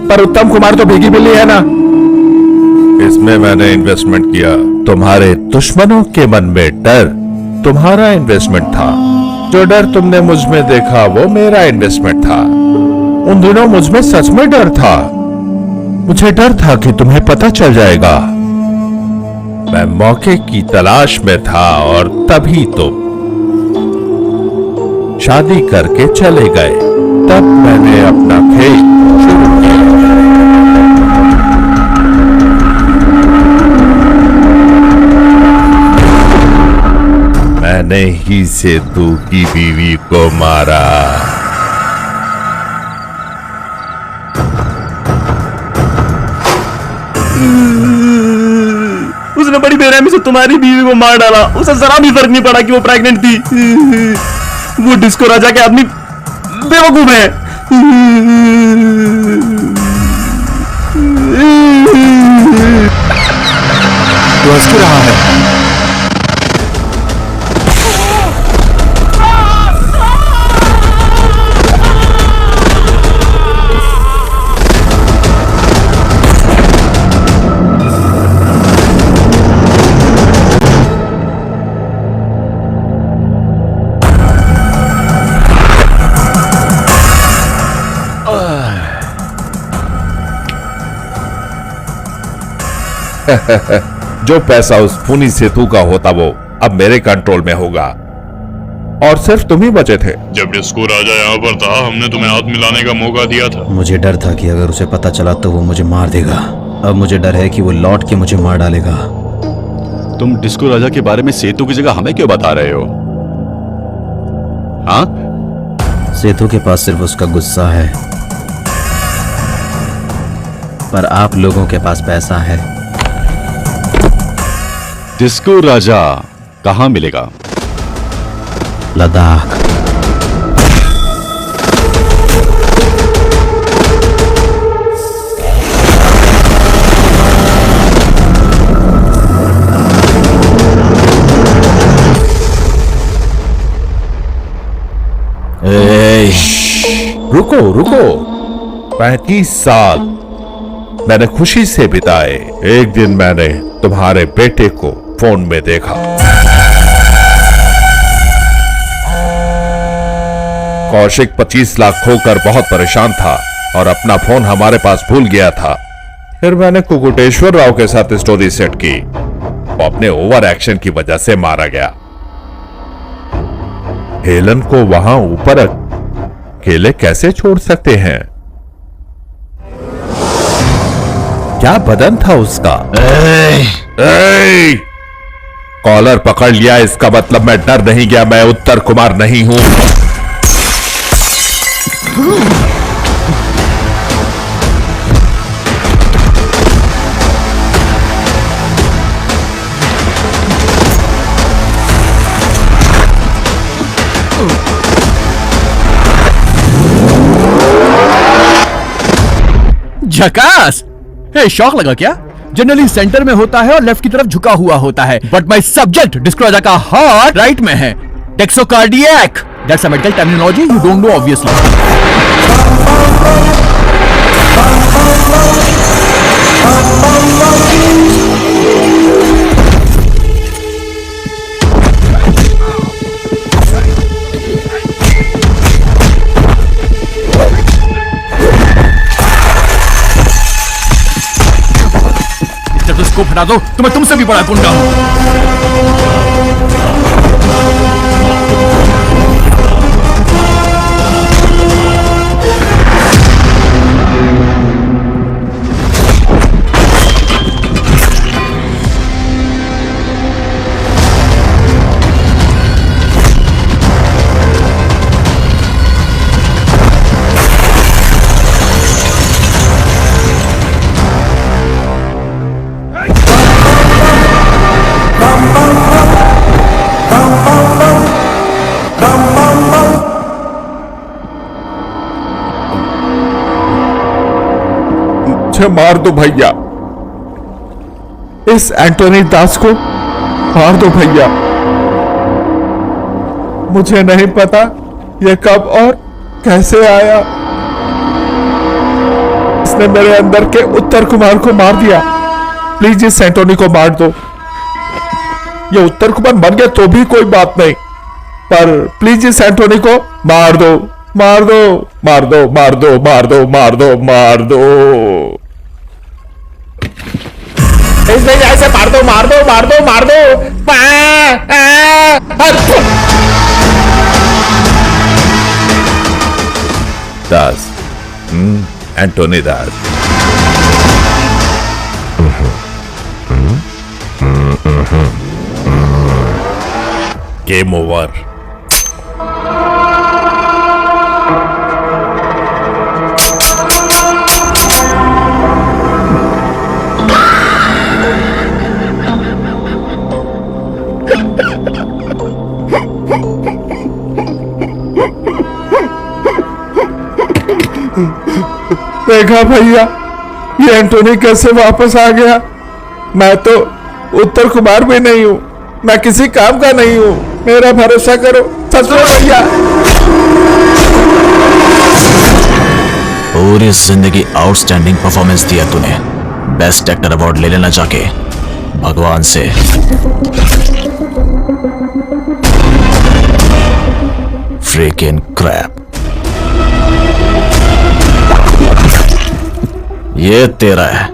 पर उत्तम कुमार तो भीगी बिल्ली है ना। इसमें मैंने इन्वेस्टमेंट किया। तुम्हारे दुश्मनों के मन में डर तुम्हारा इन्वेस्टमेंट था। जो डर तुमने मुझ में देखा वो मेरा इन्वेस्टमेंट था। उन दिनों मुझ में सच में डर था। मुझे डर था कि तुम्हें पता चल जाएगा। मैं मौके की तलाश में था और तभी तुम शादी करके चले गए। तब मैंने अपना खेल शुरू किया। मैंने ही सेतु की बीवी को मारा। उसने बड़ी बेरहमी से तुम्हारी बीवी को मार डाला। उसे जरा भी फर्क नहीं पड़ा कि वो प्रेग्नेंट थी। वो डिस्को राजा के आदमी बेवकूफ है। तो हंस क्यों रहा है? जो पैसा उस खूनी सेतु का होता वो अब मेरे कंट्रोल में होगा। और सिर्फ तुम ही बचे थे। जब डिस्को राजा यहाँ पर था हमने तुम्हें हाथ मिलाने का मौका दिया था। मुझे डर था कि अगर उसे पता चला तो वो मुझे मार देगा। अब मुझे डर है कि वो लौट के मुझे मार डालेगा। तुम डिस्को राजा के बारे में सेतु की जगह हमें क्यों बता रहे हो? हाँ? सेतु के पास सिर्फ उसका गुस्सा है, पर आप लोगों के पास पैसा है। डिस्को राजा कहां मिलेगा? लद्दाख। रुको रुको। 35 साल मैंने खुशी से बिताए। एक दिन मैंने तुम्हारे बेटे को फोन में देखा। कौशिक 25 लाख खोकर बहुत परेशान था और अपना फोन हमारे पास भूल गया था। फिर मैंने कुकुटेश्वर राव के साथ स्टोरी सेट की। वो अपने ओवर एक्शन की वजह से मारा गया। हेलन को वहां ऊपर अकेले कैसे छोड़ सकते हैं? क्या बदन था उसका। कॉलर पकड़ लिया, इसका मतलब मैं डर नहीं गया। मैं उत्तर कुमार नहीं हूं। झकास। हे, शौक लगा क्या? जनरली सेंटर में होता है और लेफ्ट की तरफ झुका हुआ होता है, but my subject disco Raja का हार्ट राइट में है। Dextrocardiac, that's a medical terminology you don't know obviously. को हटा दो तो मैं तुमसे भी बड़ा गुंडा हूं। मुझे मार दो भैया, इस एंटोनी दास को मार दो भैया। मुझे नहीं पता ये कब और कैसे आया, इसने मेरे अंदर के उत्तर कुमार को मार दिया। प्लीज इस एंटोनी को मार दो। ये उत्तर कुमार मर गया तो भी कोई बात नहीं, पर प्लीज इस एंटोनी को मार दो, मार दो, मार दो, मार दो, मार दो, मार दो, मार दो। इसमें ऐसे मार दो, मार दो, मार दो, मार दो। Das, Antony Das. Game over. देखा भैया, ये एंटोनी कैसे वापस आ गया। मैं तो उत्तर कुमार भी नहीं हूं, मैं किसी काम का नहीं हूं, मेरा भरोसा करो, सच में भैया। पूरी जिंदगी आउटस्टैंडिंग परफॉर्मेंस दिया तूने, बेस्ट एक्टर अवार्ड ले लेना जाके भगवान से। Freaking crap. ये तेरा है।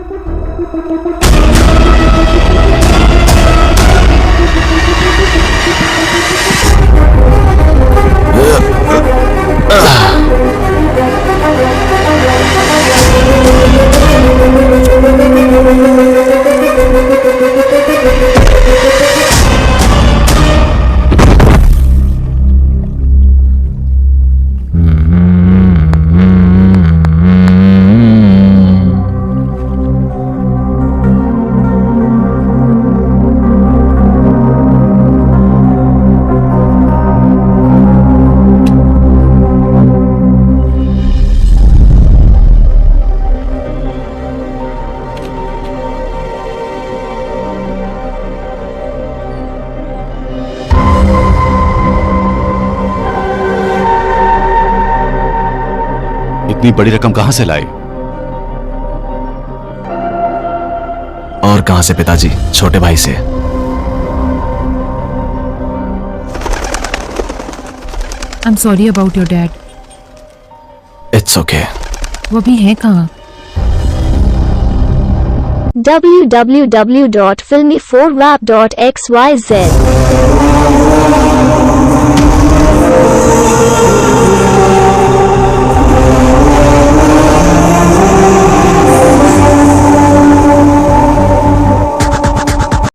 इतनी बड़ी रकम कहां से लाई? और कहां से पिताजी, छोटे भाई से। I'm sorry about your dad. It's okay. वो भी है कहाँ? www.filmy4rap.xyz